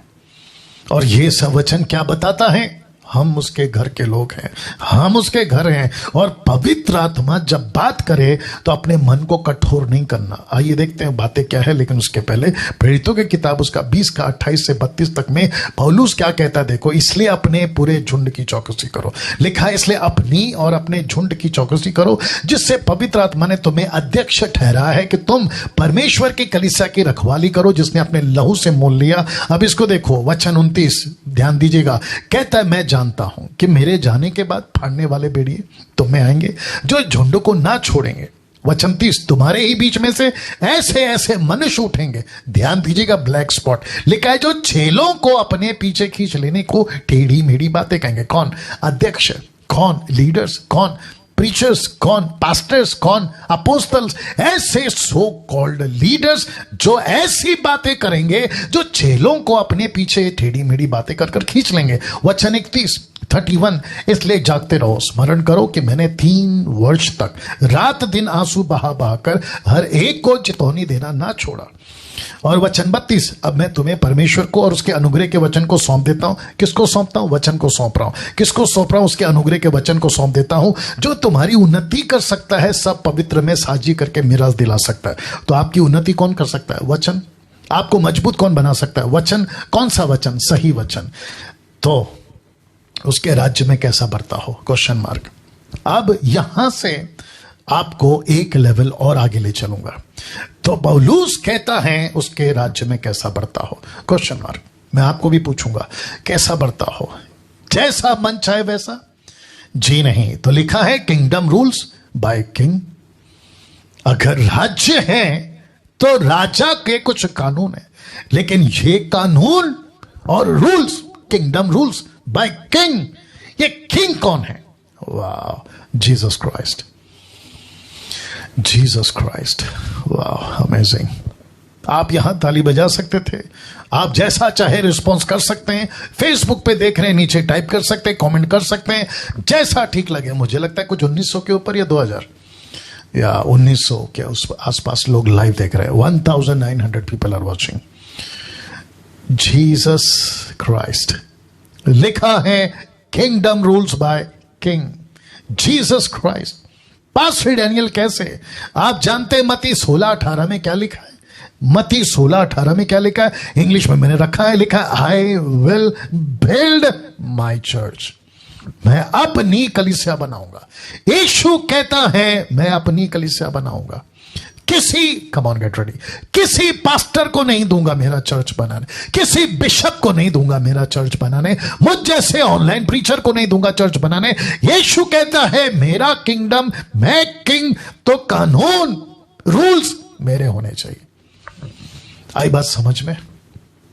और ये सब वचन क्या बताता है? हम उसके घर के लोग हैं, हम उसके घर हैं। और पवित्र आत्मा जब बात करे तो अपने मन को कठोर नहीं करना। आइए देखते हैं बातें क्या है, लेकिन उसके पहले प्रेरितों की किताब उसका 20:28 से 32 तक में पौलुस क्या कहता है देखो। इसलिए अपने पूरे झुंड की चौकसी करो। लिखा है, इसलिए अपनी और अपने झुंड की चौकसी करो, जिससे पवित्र आत्मा ने तुम्हें अध्यक्ष ठहराया है कि तुम परमेश्वर की कलीसिया की रखवाली करो, जिसने अपने लहू से मोल लिया। अब इसको देखो, वचन 29, ध्यान दीजिएगा। कहता है, मैं जानता हूं कि मेरे जाने के बाद फाड़ने वाले भेड़िए तुम में आएंगे, जो झुंड को ना छोड़ेंगे। वचन 30, तुम्हारे ही बीच में से ऐसे ऐसे मनुष्य उठेंगे। ध्यान दीजिएगा, ब्लैक स्पॉट लिखा है, जो चेलों को अपने पीछे खींच लेने को टेढ़ी मेढ़ी बातें कहेंगे। कौन? अध्यक्ष। कौन? लीडर्स। कौन? प्रीचर्स। कौन? पास्टर्स। कौन? अपोस्टल्स। ऐसे सो कॉल्ड लीडर्स जो ऐसी बातें करेंगे जो चेलों को अपने पीछे टेढ़ी मेढ़ी बातें कर कर खींच लेंगे। वचन 31, इसलिए जागते रहो, स्मरण करो कि मैंने 3 वर्ष तक रात दिन आंसू बहा बहाकर हर एक को चेतावनी देना ना छोड़ा। और वचन 32, अब मैं तुम्हें परमेश्वर को और उसके अनुग्रह के वचन को सौंप देता हूं। किसको सौंपता हूं? वचन को सौंप रहा हूं। किसको सौंप रहा हूं? उसके अनुग्रह के वचन को सौंप देता हूं, जो तुम्हारी उन्नति कर सकता है, सब पवित्र में साझी करके मिरास दिला सकता है। तो आपकी उन्नति कौन कर सकता है? वचन। आपको मजबूत कौन बना सकता है? वचन। कौन सा वचन? सही वचन। तो उसके राज्य में कैसा बरता हो? Question mark. अब यहां से आपको एक लेवल और आगे ले चलूंगा। तो पौलुस कहता है उसके राज्य में कैसा बरता हो? Question mark. मैं आपको भी पूछूंगा, कैसा बरता हो? जैसा मन चाहे वैसा? जी नहीं। तो लिखा है, किंगडम रूल्स बाय किंग। अगर राज्य है तो राजा के कुछ कानून है, लेकिन ये कानून और rules, kingdom rules by king. ये किंग कौन है? वाह, जीसस क्राइस्ट। Jesus Christ. वाह, अमेजिंग। आप यहां ताली बजा सकते थे, आप जैसा चाहे रिस्पॉन्स कर सकते हैं, फेसबुक पे देख रहे हैं नीचे टाइप कर सकते हैं, कमेंट कर सकते हैं, जैसा ठीक लगे। मुझे लगता है कुछ 1900 के ऊपर या 2000 या 1900 के उस आसपास लोग लाइव देख रहे हैं। 1900 people are watching. Jesus Christ, लिखा है kingdom rules by king Jesus Christ. Pastor Daniel कैसे? आप जानते हैं मत्ती 16:18 में क्या लिखा है? मत्ती 16:18 में क्या लिखा है? इंग्लिश में मैंने रखा है, लिखा है I will build my church. मैं अपनी कलीसिया बनाऊंगा। यीशु कहता है मैं अपनी कलीसिया बनाऊंगा। किसी कम ऑन गेट रेडी, किसी पास्टर को नहीं दूंगा मेरा चर्च बनाने, किसी बिशप को नहीं दूंगा मेरा चर्च बनाने, मुझ जैसे ऑनलाइन प्रीचर को नहीं दूंगा चर्च बनाने। यीशु कहता है मेरा किंगडम, मैं किंग, तो कानून रूल्स मेरे होने चाहिए। आई बात समझ में?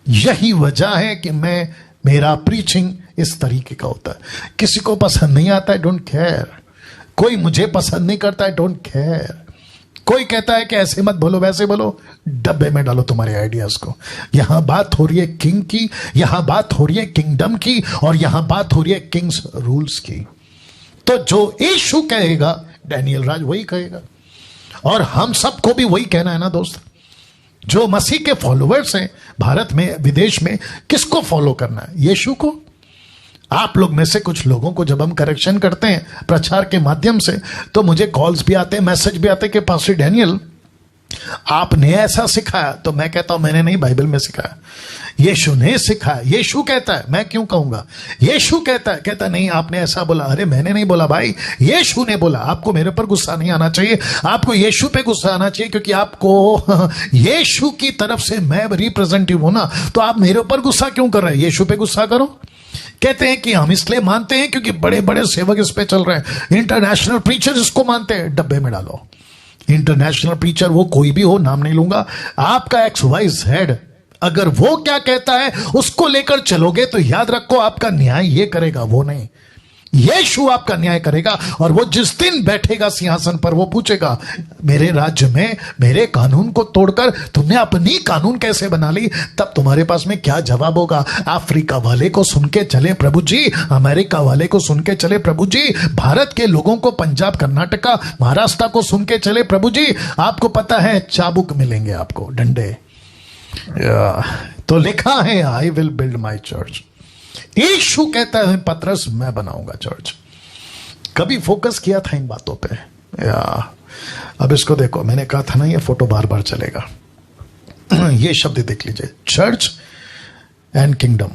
यही वजह है कि मेरा प्रीचिंग इस तरीके का होता है। किसी को पसंद नहीं आता है, डोंट केयर। कोई मुझे पसंद नहीं करता है, डोंट केयर। कोई कहता है कि ऐसे मत बोलो वैसे बोलो, डब्बे में डालो तुम्हारे आइडियाज को। यहां बात हो रही है किंग की, यहां बात हो रही है किंगडम की, और यहां बात हो रही है किंग्स रूल्स की। तो जो यीशु कहेगा डैनियल राज वही कहेगा, और हम सबको भी वही कहना है ना दोस्त। जो मसीह के फॉलोअर्स हैं भारत में विदेश में, किसको फॉलो करना है? यीशु को। आप लोग में से कुछ लोगों को जब हम करेक्शन करते हैं प्रचार के माध्यम से, तो मुझे कॉल्स भी आते हैं, मैसेज भी आते हैं कि पास्टर डैनियल आपने ऐसा सिखाया। तो मैं कहता हूं मैंने नहीं, बाइबल में सिखाया, यीशु ने सिखाया। यीशु कहता है, मैं क्यों कहूंगा? यीशु कहता है, कहता नहीं आपने ऐसा बोला। अरे मैंने नहीं बोला भाई, यीशु ने बोला। आपको मेरे पर गुस्सा नहीं आना चाहिए, आपको यीशु पे गुस्सा आना चाहिए, क्योंकि आपको यीशु की तरफ से मैं रिप्रेजेंटेटिव हूं ना। तो आप मेरे ऊपर गुस्सा क्यों कर रहे हैं? यीशु पे गुस्सा करो। कहते हैं कि हम इसलिए मानते हैं क्योंकि बड़े बड़े सेवक इस पे चल रहे हैं, इंटरनेशनल प्रीचर इसको मानते हैं। डब्बे में डालो। इंटरनेशनल प्रीचर वो कोई भी हो, नाम नहीं लूंगा, आपका XYZ, अगर वो क्या कहता है उसको लेकर चलोगे तो याद रखो आपका न्याय ये करेगा, वो नहीं। यीशु आपका न्याय करेगा, और वो जिस दिन बैठेगा सिंहासन पर वो पूछेगा मेरे राज्य में मेरे कानून को तोड़कर तुमने अपनी कानून कैसे बना ली? तब तुम्हारे पास में क्या जवाब होगा? अफ्रीका वाले को सुन के चले प्रभु जी, अमेरिका वाले को सुन के चले प्रभु जी, भारत के लोगों को पंजाब कर्नाटका महाराष्ट्र को सुन के चले प्रभु जी। आपको पता है चाबुक मिलेंगे आपको, डंडे। तो लिखा है I will build my church. यीशु कहता है पतरस मैं बनाऊंगा चर्च। कभी फोकस किया था इन बातों पे? अब इसको देखो, मैंने कहा था ना ये फोटो बार बार चलेगा। ये शब्द देख लीजिए, चर्च एंड किंगडम,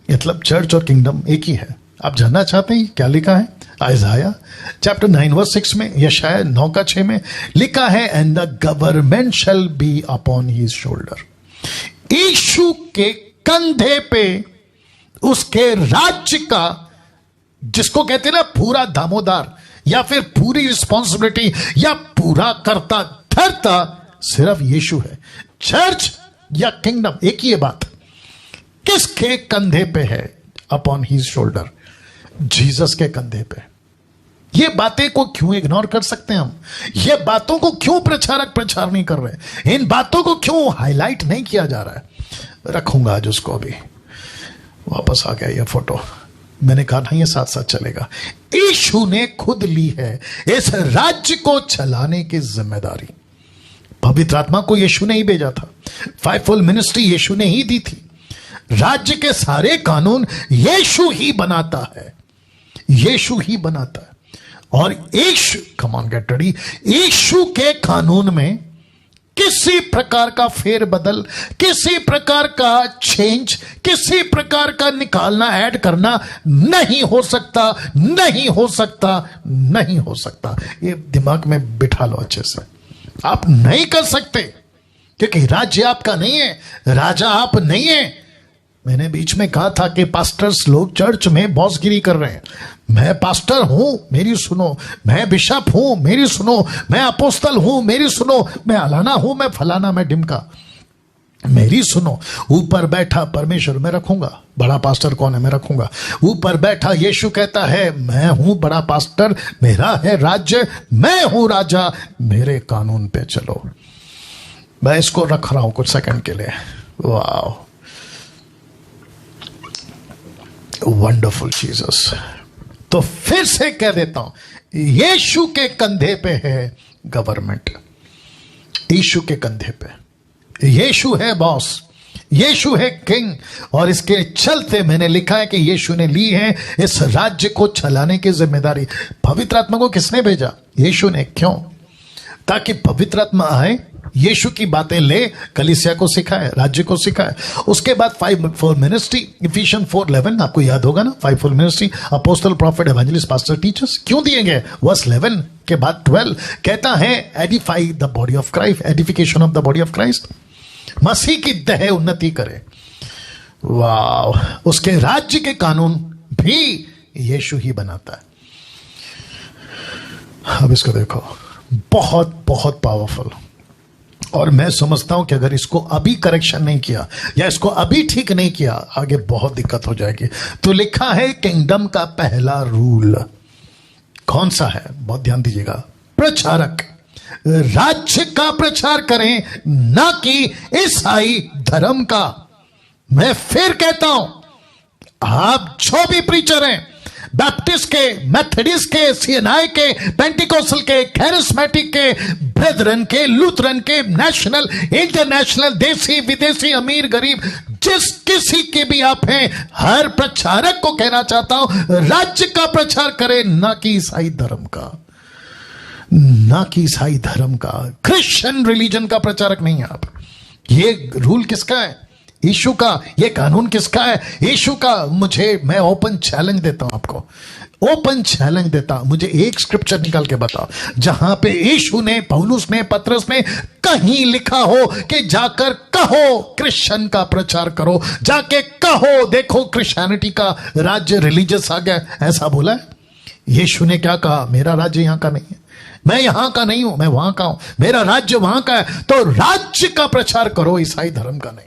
मतलब चर्च और किंगडम एक ही है। आप जानना चाहते हैं क्या लिखा है? आइज़ाया चैप्टर 9 वर्स 6 में, यशाया 9:6 में लिखा है and the government shall be upon his shoulder. यीशु के कंधे पे उसके राज्य का, जिसको कहते हैं ना पूरा दामोदार या फिर पूरी रिस्पॉन्सिबिलिटी या पूरा करता धरता सिर्फ यीशु है। चर्च या किंगडम एक ही है बात। किसके कंधे पे है? अपॉन हिज शोल्डर, जीसस के कंधे पे। ये बातें को क्यों इग्नोर कर सकते हैं हम? ये बातों को क्यों प्रचारक प्रचार नहीं कर रहे? इन बातों को क्यों हाईलाइट नहीं किया जा रहा है? रखूंगा आज उसको। अभी वापस आ गया ये फोटो। मैंने कहा ना ये साथ साथ चलेगा। यीशु ने खुद ली है इस राज्य को चलाने की जिम्मेदारी। पवित्र आत्मा को यीशु ने ही भेजा था, फाइवफोल्ड मिनिस्ट्री यीशु ने ही दी थी। राज्य के सारे कानून यीशु ही बनाता है, यीशु ही बनाता है। और यीशु, कम ऑन गेट रेडी, यीशु के कानून में किसी प्रकार का फेरबदल, किसी प्रकार का चेंज, किसी प्रकार का निकालना, ऐड करना नहीं हो सकता, नहीं हो सकता, नहीं हो सकता। ये दिमाग में बिठा लो अच्छे से। आप नहीं कर सकते, क्योंकि राज्य आपका नहीं है, राजा आप नहीं है। मैंने बीच में कहा था कि पास्टर्स लोग चर्च में बॉसगिरी कर रहे हैं। मैं पास्टर हूं, मेरी सुनो। मैं बिशप हूं, मेरी सुनो। मैं अपोस्तल हूं, मेरी सुनो। मैं अलाना हूं, मैं फलाना, मैं ढिमका, मेरी सुनो। ऊपर बैठा परमेश्वर मैं रखूंगा। बड़ा पास्टर कौन है? मैं रखूंगा। ऊपर बैठा यीशु कहता है मैं हूं बड़ा पास्टर, मेरा है राज्य, मैं हूं राजा, मेरे कानून पे चलो। मैं इसको रख रहा हूं कुछ सेकंड के लिए। वाह, वंडरफुल जीसस। तो फिर से कह देता हूं, यीशु के कंधे पे है गवर्नमेंट, यीशु के कंधे पे। यीशु है बॉस, यीशु है किंग, और इसके चलते मैंने लिखा है कि यीशु ने ली है इस राज्य को चलाने की जिम्मेदारी। पवित्र आत्मा को किसने भेजा? यीशु ने। क्यों? ताकि पवित्र आत्मा आए, यीशु की बातें ले, कलीसिया को सिखाए, राज्य को सिखाए। उसके बाद 5-4 मिनिस्ट्री, इफिशियंस 4:11 आपको याद होगा ना, 5-4 ministry, apostle, profit, evangelist, pastor, teachers. क्यों दिए गए? वर्स 11 के बाद 12 कहता है edify the body of Christ, edification of the body of Christ, मसीह की देह उन्नति करे। वाह, उसके राज्य के कानून भी यीशु ही बनाता है। अब इसको देखो, बहुत बहुत पावरफुल। और मैं समझता हूं कि अगर इसको अभी करेक्शन नहीं किया या इसको अभी ठीक नहीं किया, आगे बहुत दिक्कत हो जाएगी। तो लिखा है किंगडम का पहला रूल कौन सा है? बहुत ध्यान दीजिएगा। प्रचारक राज्य का प्रचार करें, ना कि ईसाई धर्म का। मैं फिर कहता हूं, आप जो भी प्रीचर हैं, बैप्टिस्ट के, मेथोडिस्ट के, सीएनआई के, पेंटिकोस्टल के, कैरिस्मेटिक के, ब्रेदरन के, लूथरन के, नेशनल, इंटरनेशनल, देसी विदेशी, अमीर गरीब, जिस किसी के भी आप हैं, हर प्रचारक को कहना चाहता हूं, राज्य का प्रचार करें, ना कि ईसाई धर्म का, ना कि ईसाई धर्म का। क्रिश्चियन रिलीजन का प्रचारक नहीं है आप। ये रूल किसका है? यीशु का। ये कानून किसका है? यीशु का। मैं ओपन चैलेंज देता हूं आपको, ओपन चैलेंज देता हूं। मुझे एक स्क्रिप्चर निकाल के बताओ जहां पे यीशु ने, पौलुस ने, पतरस ने कहीं लिखा हो कि जाकर कहो क्रिश्चियन का प्रचार करो, जाके कहो देखो क्रिश्चियनिटी का राज्य रिलीजियस आ गया। ऐसा बोला है? यीशु ने क्या कहा? मेरा राज्य यहां का नहीं है, मैं यहां का नहीं हूं, मैं वहां का हूं, मेरा राज्य वहां का है। तो राज्य का प्रचार करो, ईसाई धर्म का नहीं।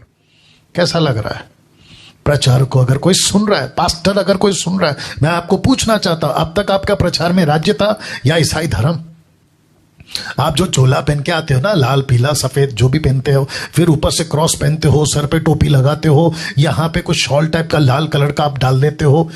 कैसा लग रहा है? प्रचार को अगर कोई सुन रहा है, पास्टर अगर कोई सुन रहा है, मैं आपको पूछना चाहता हूं, अब तक आपका प्रचार में राज्य था या ईसाई धर्म? आप जो चोला पहन के आते हो ना, लाल पीला सफेद जो भी पहनते हो, फिर ऊपर से क्रॉस पहनते हो, सर पे टोपी लगाते हो, यहां पे कुछ शॉल टाइप का लाल कलर का आप डाल देते हो,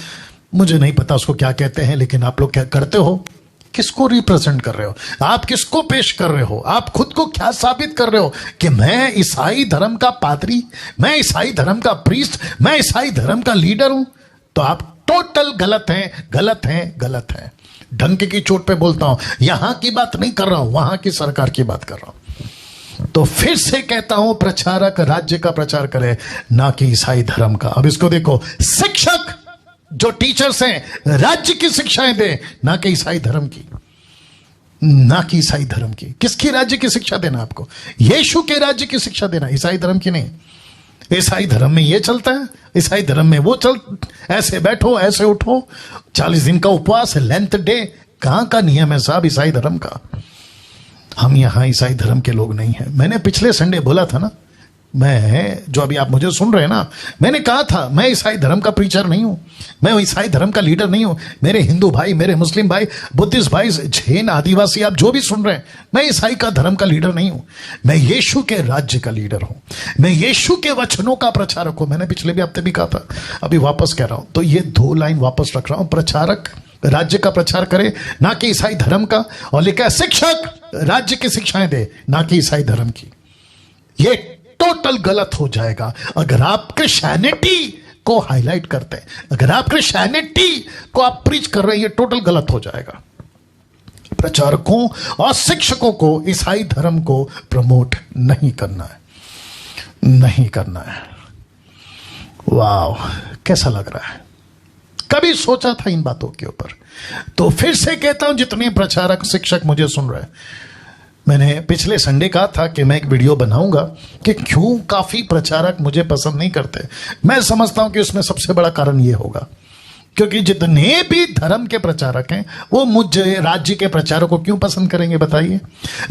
मुझे नहीं पता उसको क्या कहते हैं, लेकिन आप लोग क्या करते हो? किसको रिप्रेजेंट कर रहे हो? आप किसको पेश कर रहे हो? आप खुद को क्या साबित कर रहे हो कि मैं ईसाई धर्म का पादरी, मैं ईसाई धर्म का प्रीस्ट, मैं ईसाई धर्म का लीडर हूं? तो आप टोटल गलत हैं, गलत हैं, गलत हैं। ढंग की चोट पे बोलता हूं, यहां की बात नहीं कर रहा हूं, वहां की सरकार की बात कर रहा हूं। तो फिर से कहता हूं, प्रचारक राज्य का प्रचार करे, ना कि ईसाई धर्म का। अब इसको देखो, शिक्षक जो टीचर्स हैं, राज्य की शिक्षाएं दें, ना कि ईसाई धर्म की, ना कि ईसाई धर्म की। किसकी राज्य की शिक्षा देना आपको? यीशु के राज्य की शिक्षा देना, ईसाई धर्म की नहीं। ईसाई धर्म में ये चलता है, ईसाई धर्म में वो ऐसे बैठो, ऐसे उठो, 40 दिन का उपवास है, लेंथ डे। कहां का नियम है साहब ईसाई धर्म का? हम यहां ईसाई धर्म के लोग नहीं हैं। मैंने पिछले संडे बोला था ना, मैं जो अभी आप मुझे सुन रहे हैं ना, मैंने कहा था मैं ईसाई धर्म का प्रीचर नहीं हूं, मैं ईसाई धर्म का लीडर नहीं हूं। मेरे हिंदू भाई, मेरे मुस्लिम भाई, बुद्धिस्ट भाई, जैन, आदिवासी, आप जो भी सुन रहे हैं, मैं ईसाई का धर्म का लीडर नहीं हूं। मैं यीशु के राज्य का लीडर हूं, मैं यीशु के वचनों का प्रचारक हूं। मैंने पिछले भी हफ्ते भी कहा था, अभी वापस कह रहा हूं। तो ये 2 लाइन वापस रख रहा हूं, प्रचारक राज्य का प्रचार करे, ना कि ईसाई धर्म का। और लिखा शिक्षक राज्य की शिक्षाएं दे, ना कि ईसाई धर्म की। ये टोटल गलत हो जाएगा अगर आप क्रिश्चियनिटी को हाईलाइट करते हैं, अगर आप क्रिश्चियनिटी को आप प्रीच कर रहे हैं, ये टोटल गलत हो जाएगा। प्रचारकों और शिक्षकों को ईसाई धर्म को प्रमोट नहीं करना है, नहीं करना है। वाह, कैसा लग रहा है? कभी सोचा था इन बातों के ऊपर? तो फिर से कहता हूं, जितने प्रचारक शिक्षक मुझे सुन रहे हैं, मैंने पिछले संडे कहा था कि मैं एक वीडियो बनाऊंगा कि क्यों काफी प्रचारक मुझे पसंद नहीं करते। मैं समझता हूं कि उसमें सबसे बड़ा कारण यह होगा क्योंकि जितने भी धर्म के प्रचारक हैं वो मुझे राज्य के प्रचारक को क्यों पसंद करेंगे बताइए?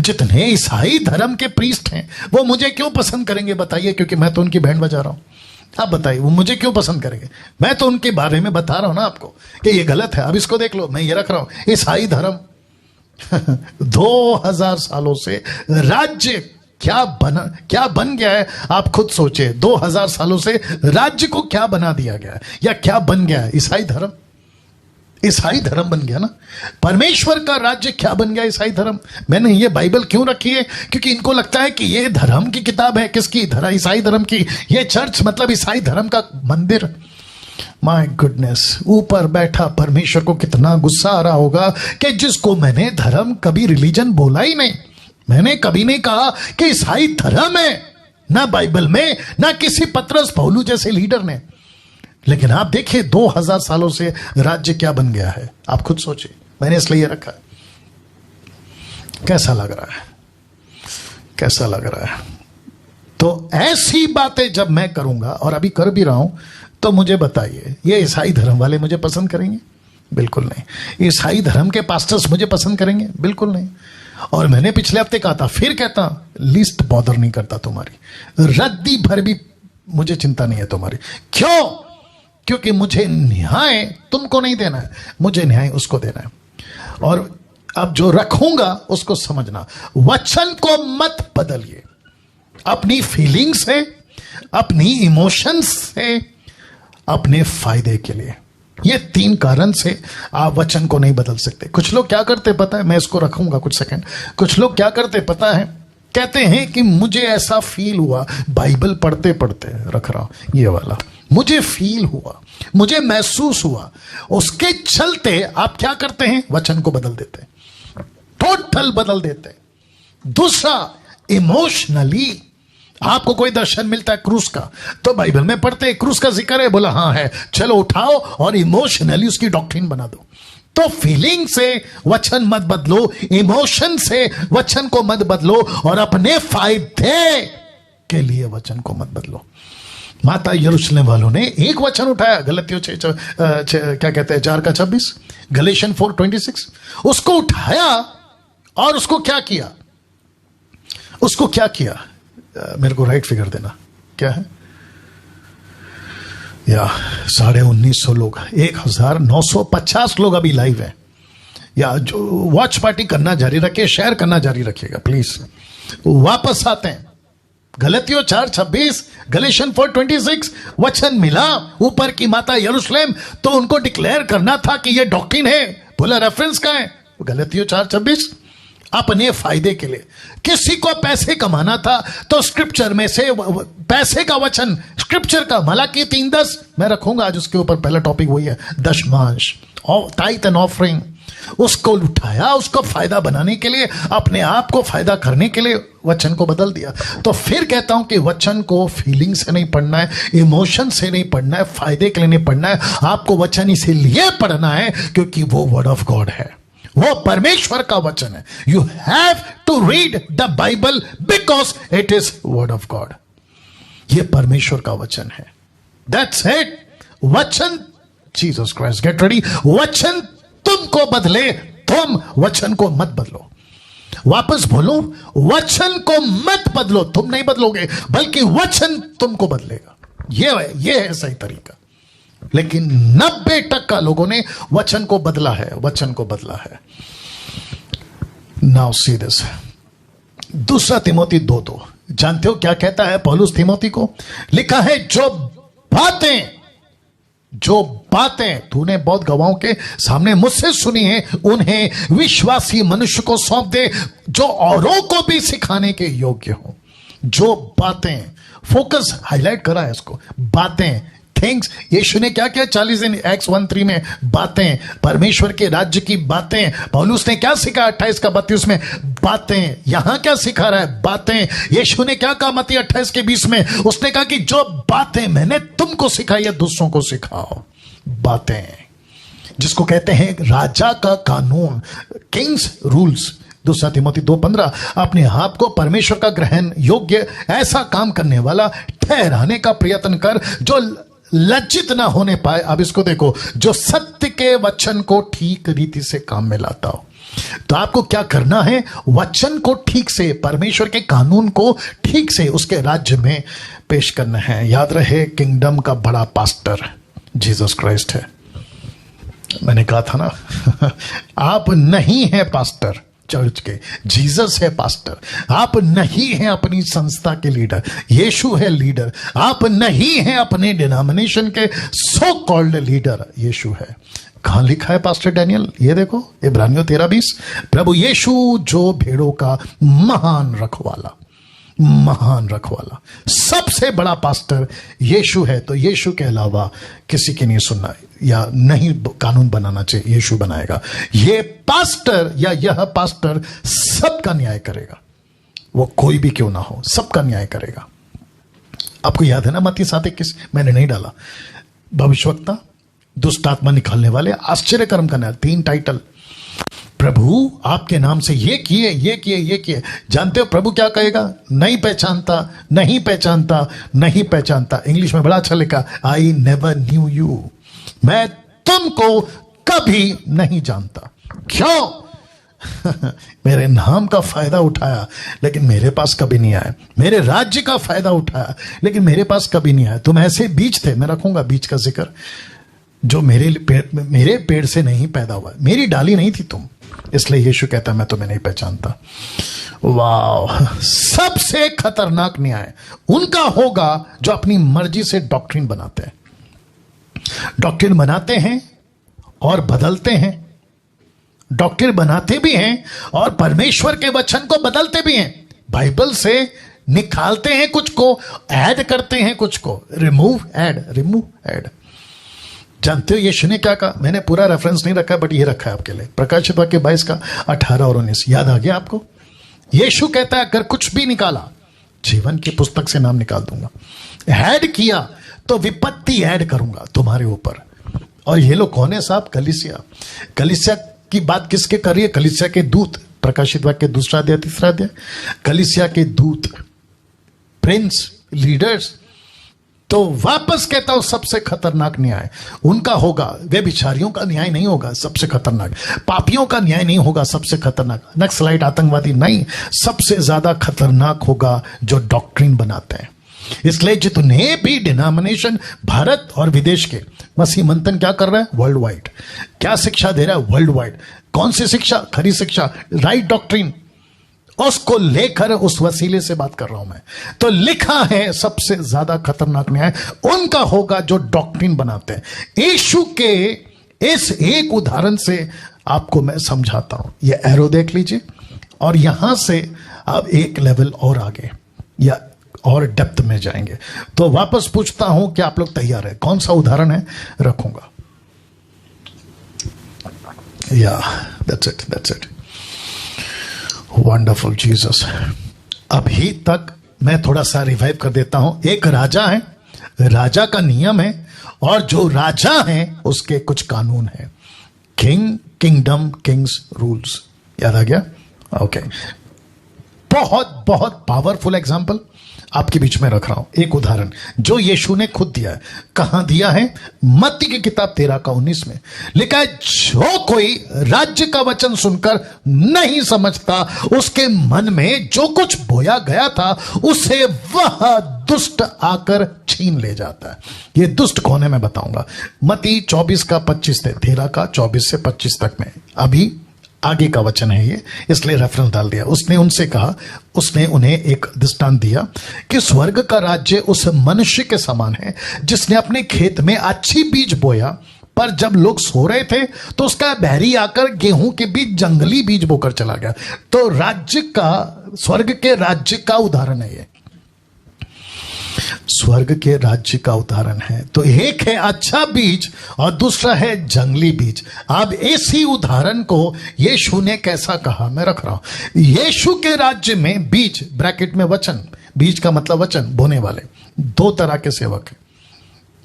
जितने ईसाई धर्म के प्रीस्ट हैं वो मुझे क्यों पसंद करेंगे बताइए? क्योंकि मैं तो उनकी बैंड बजा रहा हूं। आप बताइए वो मुझे क्यों पसंद करेंगे? मैं तो उनके बारे में बता रहा हूं ना आपको कि ये गलत है। अब इसको देख लो, मैं ये रख रहा हूं ईसाई धर्म 2000 सालों से राज्य क्या बन गया है, आप खुद सोचे। 2000 सालों से राज्य को क्या बना दिया गया है, या क्या बन गया है? ईसाई धर्म। ईसाई धर्म बन गया ना। परमेश्वर का राज्य क्या बन गया? ईसाई धर्म। मैंने ये बाइबल क्यों रखी है? क्योंकि इनको लगता है कि ये धर्म की किताब है। किसकी? ईसाई धर्म की। ये चर्च मतलब ईसाई धर्म का मंदिर। माय गुडनेस, ऊपर बैठा परमेश्वर को कितना गुस्सा आ रहा होगा कि जिसको मैंने धर्म, कभी रिलीजन बोला ही नहीं। मैंने कभी नहीं कहा कि ईसाई धर्म है, ना बाइबल में, ना किसी पतरस पौलू जैसे लीडर ने। लेकिन आप देखिए 2000 सालों से राज्य क्या बन गया है, आप खुद सोचिए। मैंने इसलिए ये रखा है। कैसा लग रहा है? कैसा लग रहा है? तो ऐसी बातें जब मैं करूंगा, और अभी कर भी रहा हूं, तो मुझे बताइए, ये ईसाई धर्म वाले मुझे पसंद करेंगे? बिल्कुल नहीं। ईसाई धर्म के पास्टर्स मुझे पसंद करेंगे? बिल्कुल नहीं। और मैंने पिछले हफ्ते कहा था, फिर कहता, लिस्ट बॉदर नहीं करता तुम्हारी, रद्दी भर भी मुझे चिंता नहीं है तुम्हारी। क्यों? क्योंकि मुझे न्याय तुमको नहीं देना है, मुझे न्याय उसको देना है। और अब जो रखूंगा उसको समझना। वचन को मत बदलिए अपनी फीलिंग्स से, अपनी इमोशंस से, अपने फायदे के लिए। ये 3 कारण से आप वचन को नहीं बदल सकते। कुछ लोग क्या करते पता है, मैं इसको रखूंगा कुछ सेकंड। कुछ लोग क्या करते पता है, कहते हैं कि मुझे ऐसा फील हुआ, बाइबल पढ़ते पढ़ते, रख रहा हूं ये वाला, मुझे फील हुआ, मुझे महसूस हुआ, उसके चलते आप क्या करते हैं? वचन को बदल देते हैं, टोटल बदल देते हैं। दूसरा, इमोशनली आपको कोई दर्शन मिलता है क्रूस का, तो बाइबल में पढ़ते हैं क्रूस का जिक्र है, बोला हाँ है, चलो उठाओ और इमोशनली उसकी डॉक्ट्रिन बना दो। तो फीलिंग से वचन मत बदलो, इमोशन से वचन को मत बदलो, और अपने फायदे के लिए वचन को मत बदलो। माता यरूशलेम वालों ने एक वचन उठाया, गलतियों क्या कहते हैं 4:26, गलेशियन 4:26, उसको उठाया और उसको क्या किया? उसको क्या किया? मेरे को राइट फिगर देना, क्या है? या 1950 लोग, 1950 लोग अभी लाइव हैं। या जो वॉच पार्टी करना जारी रखिए, शेयर करना जारी रखिएगा प्लीज। वापस आते हैं, गलतियों 4:26, गलेशियन 4:26, वचन मिला ऊपर की माता यरूशलेम, तो उनको डिक्लेयर करना था कि ये डॉक्ट्रिन है। बोला रेफरेंस का है गलतियों 4:26, अपने फायदे के लिए। किसी को पैसे कमाना था तो स्क्रिप्चर में से पैसे का वचन, स्क्रिप्चर का, मलाकी 3:10 मैं रखूंगा आज उसके ऊपर। पहला टॉपिक वही है, दशमांश, टाइथ एंड ऑफरिंग। उसको उठाया, उसको फायदा बनाने के लिए, अपने आप को फायदा करने के लिए वचन को बदल दिया। तो फिर कहता हूं कि वचन को फीलिंग से नहीं पढ़ना है, इमोशन से नहीं पढ़ना है, फायदे के लिए नहीं पढ़ना है। आपको वचन इसीलिए पढ़ना है क्योंकि वो वर्ड ऑफ गॉड है, वो परमेश्वर का वचन है। You have to read the Bible because it is word of God. ये परमेश्वर का वचन है, दैट्स इट। वचन, जीसस क्राइस्ट, गेट रेडी। वचन तुमको बदले, तुम वचन को मत बदलो। वापस बोलो, वचन को मत बदलो, तुम नहीं बदलोगे बल्कि वचन तुमको बदलेगा। ये है सही तरीका। लेकिन 90% लोगों ने वचन को बदला है, वचन को बदला है। नाउ सी दिस, 2 तिमोथी 2:2, जानते हो क्या कहता है पौलुस तिमोथी को? लिखा है, जो बातें तूने बहुत गवाहों के सामने मुझसे सुनी है, उन्हें विश्वासी मनुष्य को सौंप दे, जो औरों को भी सिखाने के योग्य हो। जो बातें, फोकस हाईलाइट करा है इसको, बातें, थिंग्स। यीशु ने क्या किया? 40 दिन Acts 1:3 में बातें, परमेश्वर के राज्य की बातें। पौलुस ने क्या सिखाया 28:32 में? बातें। यहां क्या सिखा रहा है? बातें। यीशु ने क्या कहा मत्ती 28:20 में? उसने कहा कि जो बातें मैंने तुमको सिखाई है दूसरों को सिखाओ। बातें, जिसको कहते हैं राजा का कानून, किंग्स रूल्स। 2 तिमोथी 2:15, अपने आप को परमेश्वर का ग्रहण योग्य ऐसा काम करने वाला ठहराने का प्रयत्न कर जो लज्जित ना होने पाए। अब इसको देखो, जो सत्य के वचन को ठीक रीति से काम में लाता हो। तो आपको क्या करना है? वचन को ठीक से, परमेश्वर के कानून को ठीक से उसके राज्य में पेश करना है। याद रहे, किंगडम का बड़ा पास्टर जीसस क्राइस्ट है। मैंने कहा था ना आप नहीं हैं पास्टर, चर्च के। जीसस है पास्टर, आप नहीं हैं अपनी संस्था के लीडर, यीशु है लीडर। आप नहीं हैं अपने डिनोमिनेशन के सो कॉल्ड लीडर, यीशु है। कहां लिखा है पास्टर डैनियल? ये देखो, इब्रानियों 13:20, प्रभु यीशु जो भेड़ों का महान रखवाला, महान रखवाला, सबसे बड़ा पास्टर यीशु है। तो यीशु के अलावा किसी की नहीं सुनना या नहीं कानून बनाना चाहिए, यीशु बनाएगा। ये पास्टर या यह पास्टर सबका न्याय करेगा, वो कोई भी क्यों ना हो, सबका न्याय करेगा। आपको याद है ना मत्ती 7:21? मैंने नहीं डाला। भविष्यवक्ता, दुष्ट आत्मा निकालने वाले, आश्चर्य कर्म करने वाले, 3 टाइटल। प्रभु आपके नाम से ये किए, ये किए, ये किए। जानते हो प्रभु क्या कहेगा? नहीं पहचानता, नहीं पहचानता, नहीं पहचानता। इंग्लिश में बड़ा अच्छा लिखा, आई नेवर न्यू यू, मैं तुमको कभी नहीं जानता। क्यों? मेरे नाम का फायदा उठाया लेकिन मेरे पास कभी नहीं आया, मेरे राज्य का फायदा उठाया लेकिन मेरे पास कभी नहीं आया। तुम ऐसे बीज थे, मैं रखूंगा बीज का जिक्र, जो मेरे पेड़ से नहीं पैदा हुआ, मेरी डाली नहीं थी तुम, इसलिए यीशु कहता है मैं तुम्हें नहीं पहचानता। वाह, सबसे खतरनाक न्याय उनका होगा जो अपनी मर्जी से डॉक्ट्रिन बनाते हैं। डॉक्ट्रिन बनाते हैं और बदलते हैं, डॉक्ट्रिन बनाते भी हैं और परमेश्वर के वचन को बदलते भी हैं। बाइबल से निकालते हैं कुछ को, ऐड करते हैं कुछ को, रिमूव ऐड, रिमूव ऐड। जानते हो यीशु ने क्या कहा? मैंने पूरा रेफरेंस नहीं रखा बट ये रखा है आपके लिए, प्रकाशित वाक्य 22 का 18 और 19। याद आ गया आपको? यीशु कहता है अगर कुछ भी निकाला, जीवन की पुस्तक से नाम निकाल दूंगा। ऐड किया तो विपत्ति ऐड करूंगा तुम्हारे ऊपर। और ये लोग कौन है साहब? कलीसिया। कलीसिया की बात किसके कर रही है? कलीसिया के दूत। प्रकाशित वाक्य 2 अध्याय 3 अध्याय। कलीसिया के दूत, प्रिंस, लीडर्स। तो वापस कहता हूं सबसे खतरनाक न्याय उनका होगा। व्यभिचारियों का न्याय नहीं होगा, सबसे खतरनाक। पापियों का न्याय नहीं होगा, सबसे खतरनाक। नक्सलाइट, आतंकवादी नहीं, सबसे ज्यादा खतरनाक होगा जो डॉक्ट्रिन बनाते हैं। इसलिए जितने भी डिनोमिनेशन भारत और विदेश के, मसीह मंथन क्या कर रहा है? World wide. क्या शिक्षा दे रहा है? World wide. कौन सी शिक्षा? खरी शिक्षा, राइट डॉक्ट्रिन, उसको लेकर उस वसीले से बात कर रहा हूं मैं। तो लिखा है सबसे ज्यादा खतरनाक न्याय उनका होगा जो डॉक्ट्रिन बनाते हैं। यीशु के इस एक उदाहरण से आपको मैं समझाता हूं। ये एरो देख लीजिए और यहां से अब एक लेवल और आगे या और डेप्थ में जाएंगे। तो वापस पूछता हूं कि आप लोग तैयार है? कौन सा उदाहरण है? रखूंगा। या that's it, that's it. Wonderful Jesus. अभी तक मैं थोड़ा सा रिवाइव कर देता हूं। एक राजा है, राजा का नियम है और जो राजा है उसके कुछ कानून है। King, kingdom, Kings, rules. याद आ गया? ओके। बहुत बहुत पावरफुल एग्जांपल आपके बीच में रख रहा हूं। एक उदाहरण जो यीशु ने खुद दिया है। कहां दिया है? मत्ती की किताब 13 का 19 में लिखा है, जो कोई राज्य का वचन सुनकर नहीं समझता, उसके मन में जो कुछ बोया गया था उसे वह दुष्ट आकर छीन ले जाता है। ये दुष्ट कौन है मैं बताऊंगा। मत्ती 24 का 25 से 13 का 24 से 25 तक में, अभी आगे का वचन है ये, इसलिए रेफरेंस डाल दिया। उसने उनसे कहा, उसने उन्हें एक दृष्टांत दिया कि स्वर्ग का राज्य उस मनुष्य के समान है जिसने अपने खेत में अच्छी बीज बोया, पर जब लोग सो रहे थे तो उसका बैरी आकर गेहूं के बीच जंगली बीज बोकर चला गया। तो राज्य का, स्वर्ग के राज्य का उदाहरण है ये, स्वर्ग के राज्य का उदाहरण है। तो एक है अच्छा बीज और दूसरा है जंगली बीज। अब इसी उदाहरण को यीशु ने कैसा कहा मैं रख रहा हूं। यीशु के राज्य में बीज, ब्रैकेट में वचन, बीज का मतलब वचन, बोने वाले, 2 तरह के सेवक हैं।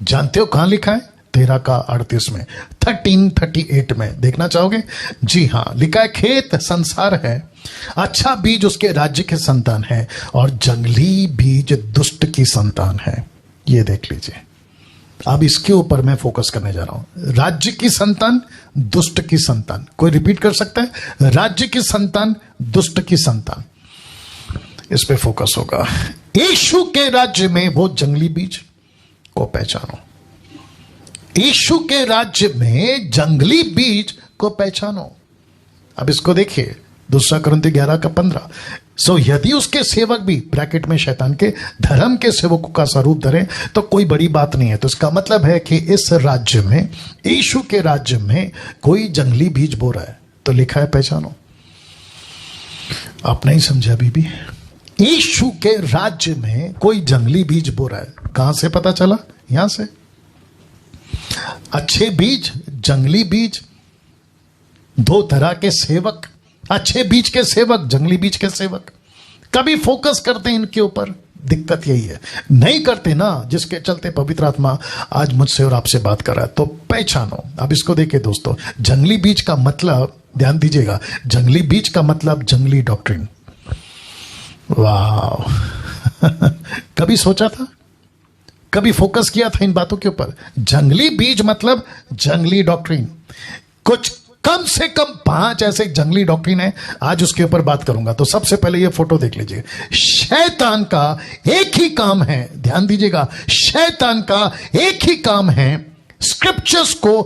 जानते हो कहां लिखा है? 13 का 38 में, 13:38 में। देखना चाहोगे? जी हां, लिखा है, खेत संसार है, अच्छा बीज उसके राज्य की संतान है और जंगली बीज दुष्ट की संतान है। ये देख लीजिए। अब इसके ऊपर मैं फोकस करने जा रहा हूं। राज्य की संतान, दुष्ट की संतान। कोई रिपीट कर सकता है? राज्य की संतान, दुष्ट की संतान। इस पे फोकस होगा। यीशु के राज्य में वो जंगली बीज को पहचानो। यीशु के राज्य में जंगली बीज को पहचानो। अब इसको देखिए, दूसरा कुरिन्थियों 11:15। सो यदि उसके सेवक भी ब्रैकेट में शैतान के धर्म के सेवकों का स्वरूप धरे तो कोई बड़ी बात नहीं है। तो इसका मतलब है कि इस राज्य में, यीशु के राज्य में कोई जंगली बीज बो रहा है। तो लिखा है, पहचानो। आप नहीं समझा बीबी? यीशु के राज्य में कोई जंगली बीज बो रहा है। कहां से पता चला? यहां से। अच्छे बीज, जंगली बीज, दो तरह के सेवक, अच्छे बीज के सेवक, जंगली बीज के सेवक। कभी फोकस करते हैं इनके ऊपर, दिक्कत यही है, नहीं करते ना, जिसके चलते पवित्र आत्मा आज मुझसे और आपसे बात कर रहा है। तो पहचानो। अब इसको देखिए दोस्तों, जंगली बीज का मतलब, ध्यान दीजिएगा, जंगली बीज का मतलब जंगली डॉक्ट्रिन। वाह कभी सोचा था, कभी फोकस किया था इन बातों के ऊपर? जंगली बीज मतलब जंगली डॉक्ट्रिन। कुछ कम से कम 5 ऐसे जंगली डॉक्ट्रिन है, आज उसके ऊपर बात करूंगा। तो सबसे पहले ये फोटो देख लीजिए। शैतान का एक ही काम है, ध्यान दीजिएगा, शैतान का एक ही काम है स्क्रिप्चर्स को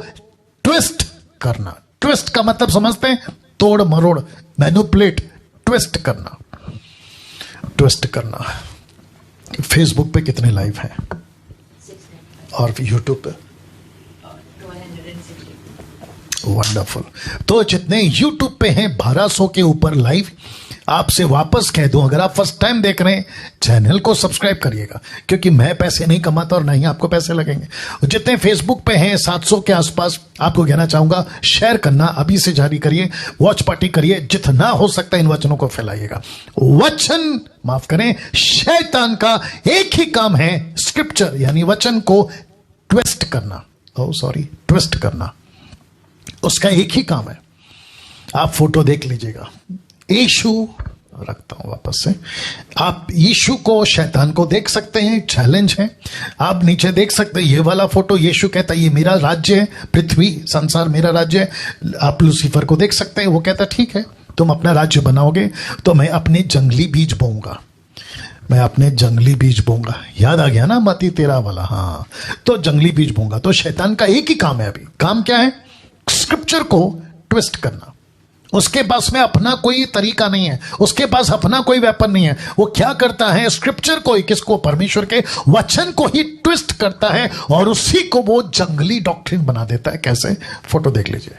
ट्विस्ट करना। ट्विस्ट का मतलब समझते हैं? तोड़ मरोड़, मैनिपुलेट, ट्विस्ट करना, ट्विस्ट करना। फेसबुक पे कितने लाइव हैं और यूट्यूब पे? वंडरफुल। तो जितने यूट्यूब पे हैं 1200 के ऊपर लाइव, आपसे वापस कह दूं, अगर आप फर्स्ट टाइम देख रहे हैं चैनल को सब्सक्राइब करिएगा, क्योंकि मैं पैसे नहीं कमाता और ना ही आपको पैसे लगेंगे। और जितने फेसबुक पे हैं 700 के आसपास, आपको कहना चाहूंगा शेयर करना अभी से जारी करिए, वॉच पार्टी करिए, जितना हो सकता है इन वचनों को फैलाइएगा। वचन, माफ करें, शैतान का एक ही काम है स्क्रिप्चर यानी वचन को ट्विस्ट करना। ट्विस्ट करना उसका एक ही काम है। आप फोटो देख लीजिएगा। यीशु, रखता हूं वापस से, आप यीशु को, शैतान को देख सकते हैं, चैलेंज है। आप नीचे देख सकते हैं ये वाला फोटो, यीशु कहता है ये मेरा राज्य है, पृथ्वी संसार मेरा राज्य है। आप लूसीफर को देख सकते हैं, वो कहता ठीक है तुम अपना राज्य बनाओगे तो मैं अपने जंगली बीज बोऊंगा, मैं अपने जंगली बीज बोऊंगा। याद आ गया ना मती 13 वाला? हाँ, तो जंगली बीज बोऊंगा। तो शैतान का एक ही काम है, अभी काम क्या है? स्क्रिप्चर को ट्विस्ट करना। उसके पास में अपना कोई तरीका नहीं है, उसके पास अपना कोई वेपन नहीं है। वो क्या करता है? स्क्रिप्चर को, किसको? परमेश्वर के वचन को ही ट्विस्ट करता है और उसी को वो जंगली डॉक्ट्रिन बना देता है। कैसे? फोटो देख लीजिए।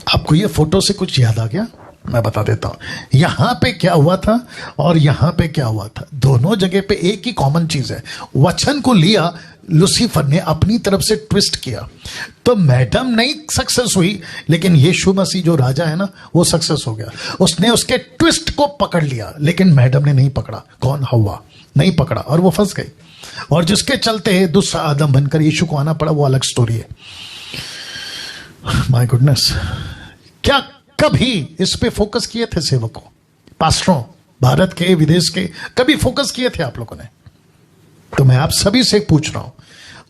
आपको ये फोटो से कुछ याद आ गया? मैं बता देता हूं यहां पे क्या हुआ था और यहां पे क्या हुआ था। दोनों जगह पे एक ही कॉमन चीज है, वचन को लिया लूसीफर ने, अपनी तरफ से ट्विस्ट किया। तो मैडम नहीं सक्सेस हुई, लेकिन यीशु मसीह जो राजा है ना, वो सक्सेस हो गया। उसने उसके ट्विस्ट को पकड़ लिया, लेकिन मैडम ने नहीं पकड़ा। कौन? हव्वा नहीं पकड़ा और वो फंस गई। और जिसके चलते दूसरा आदम बनकर यीशु को आना पड़ा, वो अलग स्टोरी है। माय गुडनेस, क्या कभी इस पे फोकस किए थे सेवकों, पास्टरों, भारत के, विदेश के? कभी फोकस किए थे आप लोगों ने? तो मैं आप सभी से पूछ रहा हूं,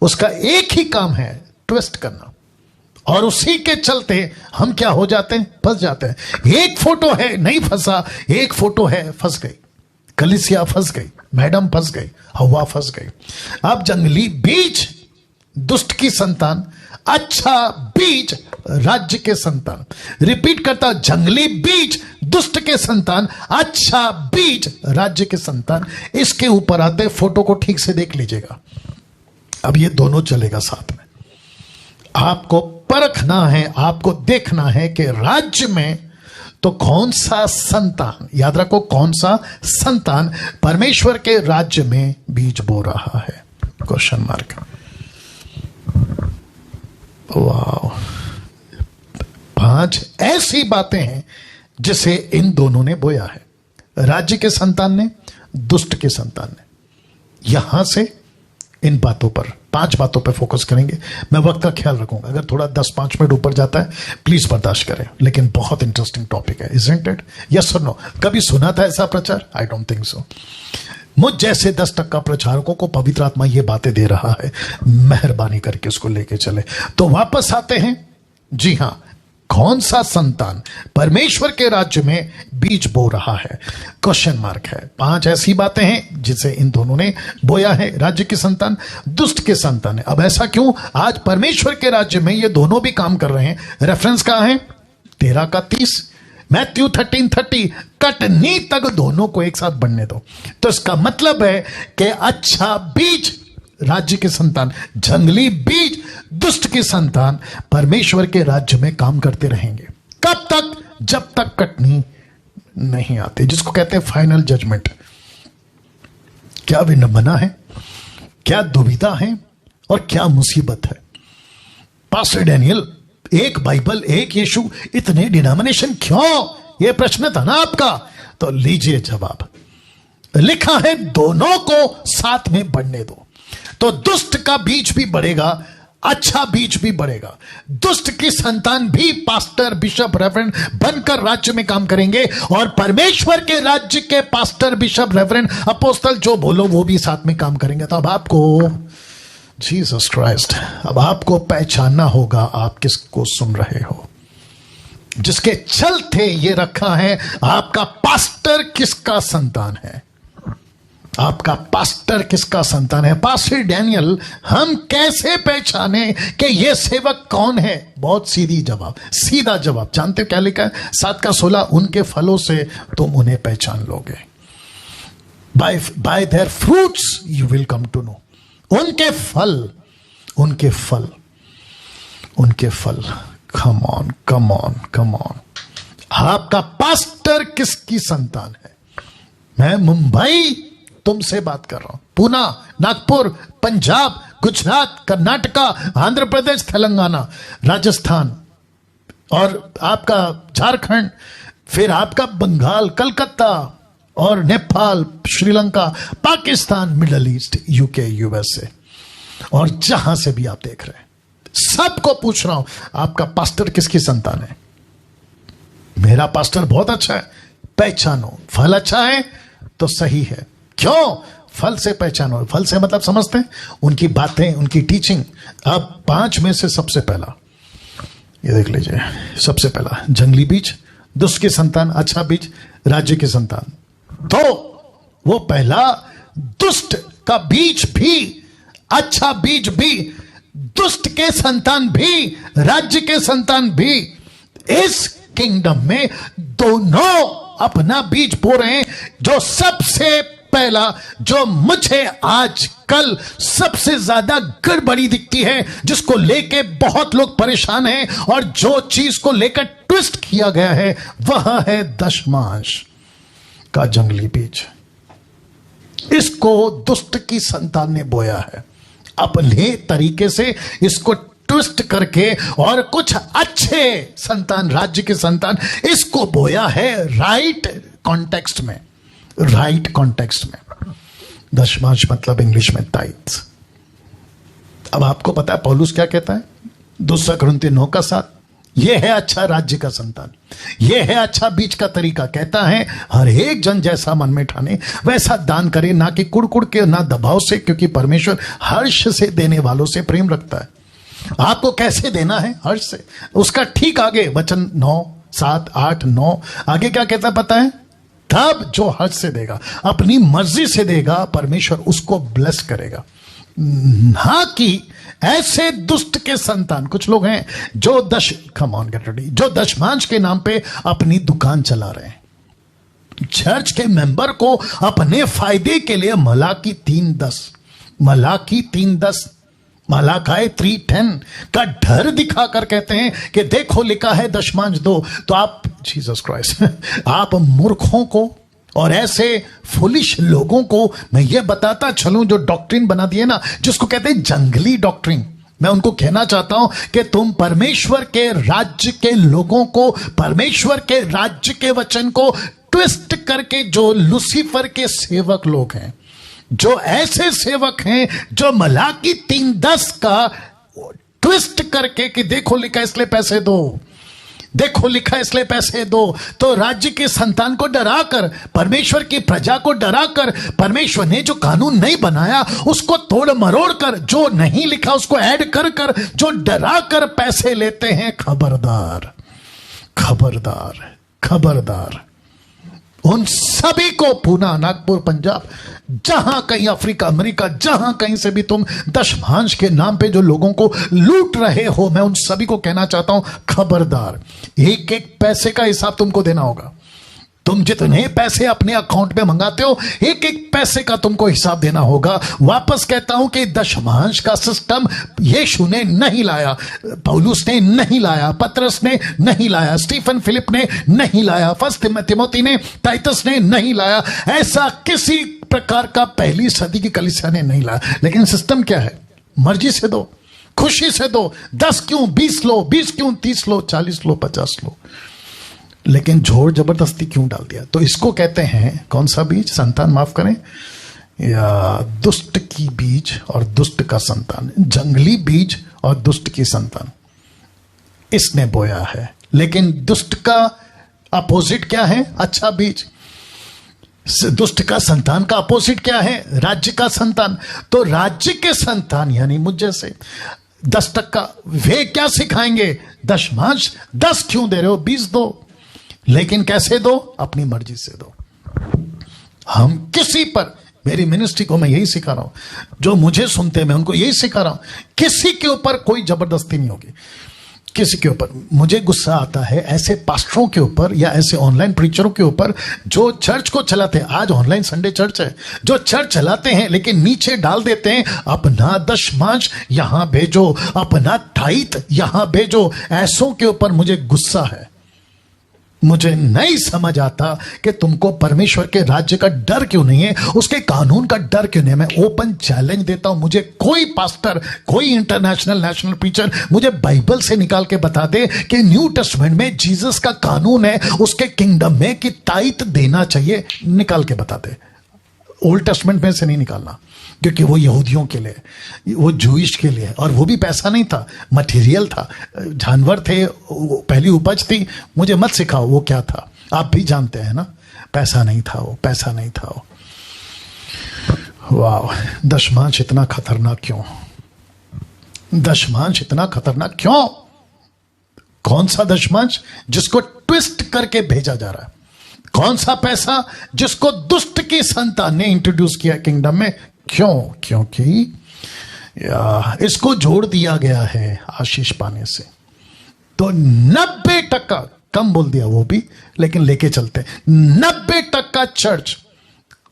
उसका एक ही काम है ट्विस्ट करना, और उसी के चलते हम क्या हो जाते हैं? फंस जाते हैं। एक फोटो है नहीं फंसा, एक फोटो है फंस गई, कलीसिया फंस गई, मैडम फंस गई, हवा फंस गई। अब जंगली बीज दुष्ट की संतान, अच्छा बीज राज्य के संतान। रिपीट करता, जंगली बीज दुष्ट के संतान, अच्छा बीज राज्य के संतान। इसके ऊपर आते, फोटो को ठीक से देख लीजिएगा। अब ये दोनों चलेगा साथ में। आपको परखना है, आपको देखना है कि राज्य में तो कौन सा संतान, याद रखो कौन सा संतान परमेश्वर के राज्य में बीज बो रहा है। Question mark. वाह, 5 ऐसी बातें हैं जिसे इन दोनों ने बोया है, राज्य के संतान ने, दुष्ट के संतान ने। यहां से इन बातों पर, 5 बातों पर फोकस करेंगे। मैं वक्त का ख्याल रखूंगा, अगर थोड़ा 10-5 मिनट ऊपर जाता है प्लीज बर्दाश्त करें, लेकिन बहुत इंटरेस्टिंग टॉपिक है, इजंट इट? यस और नो? कभी सुना था ऐसा प्रचार? I don't think so. मुझ जैसे 10% प्रचारकों को पवित्र आत्मा ये बातें दे रहा है, मेहरबानी करके उसको लेके चले। तो वापस आते हैं, जी हां, कौन सा संतान परमेश्वर के राज्य में बीज बो रहा है? क्वेश्चन मार्क है। 5 ऐसी बातें हैं जिसे इन दोनों ने बोया है, राज्य के संतान, दुष्ट के संतान है। अब ऐसा क्यों? आज परमेश्वर के राज्य में ये दोनों भी काम कर रहे हैं। रेफरेंस कहां है? 13 का 30। मैथ्यू 13:30, कटनी तक दोनों को एक साथ बढ़ने दो। तो इसका मतलब है कि अच्छा बीज राज्य की संतान, जंगली बीज दुष्ट की संतान परमेश्वर के राज्य में काम करते रहेंगे। कब तक? जब तक कटनी नहीं आती, जिसको कहते हैं फाइनल जजमेंट। क्या विडंबना है, क्या दुविधा है और क्या मुसीबत है। पास्टर डैनियल, एक बाइबल, एक यीशु, इतने डिनोमिनेशन क्यों? यह प्रश्न था ना आपका। तो लीजिए जवाब। लिखा है दोनों को साथ में बढ़ने दो। तो दुष्ट का बीज भी बढ़ेगा, अच्छा बीज भी बढ़ेगा। दुष्ट की संतान भी पास्टर, बिशप, रेवरेंड बनकर राज्य में काम करेंगे, और परमेश्वर के राज्य के पास्टर, बिशप, रेवरेंड, अपोस्तल, जो बोलो वो भी साथ में काम करेंगे। तो अब आपको, जीसस क्राइस्ट, अब आपको पहचानना होगा आप किसको सुन रहे हो। जिसके चलते ये रखा है, आपका पास्टर किसका संतान है, आपका पास्टर किसका संतान है। पास्टर डैनियल, हम कैसे पहचाने कि ये सेवक कौन है? बहुत सीधा जवाब। जानते हो क्या लिखा है? 7:16, उनके फलों से तुम उन्हें पहचान लोगे। By their fruits you will come to know. उनके फल, उनके फल, उनके फल। Come on, come on, come on. आपका पास्टर किसकी संतान है? मैं मुंबई तुमसे बात कर रहा हूं, पुणे, नागपुर, पंजाब, गुजरात, कर्नाटका, आंध्र प्रदेश, तेलंगाना, राजस्थान, और आपका झारखंड, फिर आपका बंगाल, कलकत्ता, और Nepal, Sri Lanka, Pakistan, middle east, UK, USA, और जहां से भी आप देख रहे हैं, सबको पूछ रहा हूं, आपका पास्टर किसकी संतान है? मेरा पास्टर बहुत अच्छा है, पहचानो। फल अच्छा है तो सही है। क्यों? फल से पहचानो। फल से मतलब समझते हैं, उनकी बातें, उनकी टीचिंग। अब 5 में से सबसे पहला ये देख लीजिए। सबसे पहला जंगली बीज, दुष्ट की संतान, अच्छा बीज राज्य की संतान। तो वो पहला, दुष्ट का बीज भी, अच्छा बीज भी, दुष्ट के संतान भी, राज्य के संतान भी, इस किंगडम में दोनों अपना बीज बो रहे हैं। जो सबसे पहला, जो मुझे आज कल सबसे ज्यादा गड़बड़ी दिखती है, जिसको लेके बहुत लोग परेशान हैं, और जो चीज को लेकर ट्विस्ट किया गया है, वह है दशमांश का जंगली बीज। इसको दुष्ट की संतान ने बोया है अपने तरीके से, इसको ट्विस्ट करके, और कुछ अच्छे संतान, राज्य के संतान, इसको बोया है राइट कॉन्टेक्स्ट में। राइट कॉन्टेक्स्ट में दशमांश मतलब इंग्लिश में टाइट्स। अब आपको पता है पौलुस क्या कहता है? 2 कुरिन्थियों 9:7, यह है अच्छा राज्य का संतान, यह है अच्छा बीज का तरीका। कहता है हर एक जन जैसा मन में ठाने वैसा दान करे, ना कि कुड़कुड़ के, ना दबाव से, क्योंकि परमेश्वर हर्ष से देने वालों से प्रेम रखता है। आपको कैसे देना है? हर्ष से। उसका ठीक आगे वचन 9, 7, 8, 9 आगे क्या कहता पता है? तब जो हर्ष से देगा, अपनी मर्जी से देगा, परमेश्वर उसको ब्लेस करेगा। ना कि ऐसे दुष्ट के संतान, कुछ लोग हैं जो जो दशमांश के नाम पे अपनी दुकान चला रहे हैं, चर्च के मेंबर को अपने फायदे के लिए मलाकी 3:10, मलाकी 3:10, मलाकी 3:10 का डर दिखाकर कहते हैं कि देखो लिखा है दशमांश दो। तो आप, जीसस क्राइस्ट, आप मूर्खों को और ऐसे फुलिश लोगों को मैं ये बताता चलूं, जो डॉक्ट्रिन बना दिए ना, जिसको कहते हैं जंगली डॉक्ट्रिन, मैं उनको कहना चाहता हूं कि तुम परमेश्वर के राज्य के लोगों को, परमेश्वर के राज्य के वचन को ट्विस्ट करके, जो लूसीफर के सेवक लोग हैं, जो ऐसे सेवक हैं जो मलाकी 3:10 का ट्विस्ट करके कि देखो लिखा इसलिए पैसे दो, देखो लिखा इसलिए पैसे दो, तो राज्य के संतान को डराकर, परमेश्वर की प्रजा को डराकर, परमेश्वर ने जो कानून नहीं बनाया उसको तोड़ मरोड़ कर, जो नहीं लिखा उसको ऐड कर कर, जो डराकर पैसे लेते हैं, खबरदार, खबरदार, खबरदार। उन सभी को पूना, नागपुर, पंजाब, जहां कहीं अफ्रीका, अमेरिका, जहां कहीं से भी तुम दशमांश के नाम पे जो लोगों को लूट रहे हो, मैं उन सभी को कहना चाहता हूं, खबरदार, एक एक पैसे का हिसाब तुमको देना होगा। तुम जितने पैसे अपने अकाउंट में मंगाते हो, एक एक पैसे का तुमको हिसाब देना होगा। वापस कहता हूं कि दशमांश का सिस्टम यीशु ने नहीं लाया, पौलुस ने नहीं लाया, पतरस ने नहीं लाया, स्टीफन फिलिप ने नहीं लाया, फर्स्ट तिमोथी ने, टाइटस ने नहीं लाया। ऐसा किसी प्रकार का पहली सदी की कलीसिया ने नहीं लाया। लेकिन सिस्टम क्या है? मर्जी से दो, खुशी से दो। 10 क्यों 20 लो, 20 क्यों 30 लो, 40 लो, 50 लो, लेकिन जोर जबरदस्ती क्यों डाल दिया? तो इसको कहते हैं कौन सा बीज? संतान, माफ करें, या दुष्ट की बीज और दुष्ट का संतान, जंगली बीज और दुष्ट की संतान, इसने बोया है। लेकिन दुष्ट का अपोजिट क्या है? अच्छा बीज। दुष्ट का संतान का अपोजिट क्या है? राज्य का संतान। तो राज्य के संतान यानी मुझ जैसे 10%, वे क्या सिखाएंगे? दशमांश। 10 क्यों दे रहे हो? 20 दो, लेकिन कैसे दो? अपनी मर्जी से दो। हम किसी पर, मेरी मिनिस्ट्री को मैं यही सिखा रहा हूं, जो मुझे सुनते हैं मैं उनको यही सिखा रहा हूं, किसी के ऊपर कोई जबरदस्ती नहीं होगी। किसी के ऊपर मुझे गुस्सा आता है ऐसे पास्टरों के ऊपर या ऐसे ऑनलाइन प्रीचरों के ऊपर जो चर्च को चलाते हैं। आज ऑनलाइन संडे चर्च है, जो चर्च चलाते हैं लेकिन नीचे डाल देते हैं अपना दशमांश यहां भेजो, अपना टाइट यहां भेजो। ऐसों के ऊपर मुझे गुस्सा है। मुझे नहीं समझ आता कि तुमको परमेश्वर के राज्य का डर क्यों नहीं है, उसके कानून का डर क्यों नहीं है। मैं ओपन चैलेंज देता हूं, मुझे कोई पास्टर, कोई इंटरनेशनल नेशनल प्रीचर मुझे बाइबल से निकाल के बता दे कि न्यू टेस्टमेंट में जीसस का कानून है उसके किंगडम में कि टाइट देना चाहिए। निकाल के बता दे। ओल्ड टेस्टमेंट में से नहीं निकालना, क्योंकि वो यहूदियों के लिए, वो जूइश के लिए, और वो भी पैसा नहीं था, मटेरियल था, जानवर थे, पहली उपज थी। मुझे मत सिखाओ वो क्या था, आप भी जानते हैं ना, पैसा नहीं था वो, पैसा नहीं था वो। वाह, दशमांश इतना खतरनाक क्यों? दशमांश इतना खतरनाक क्यों? कौन सा दशमांश जिसको ट्विस्ट करके भेजा जा रहा है? कौन सा पैसा जिसको दुष्ट की संतान ने इंट्रोड्यूस किया किंगडम में? क्यों? क्योंकि इसको जोड़ दिया गया है आशीष पाने से। तो 90%, कम बोल दिया वो भी, लेकिन लेके चलते हैं, 90% चर्च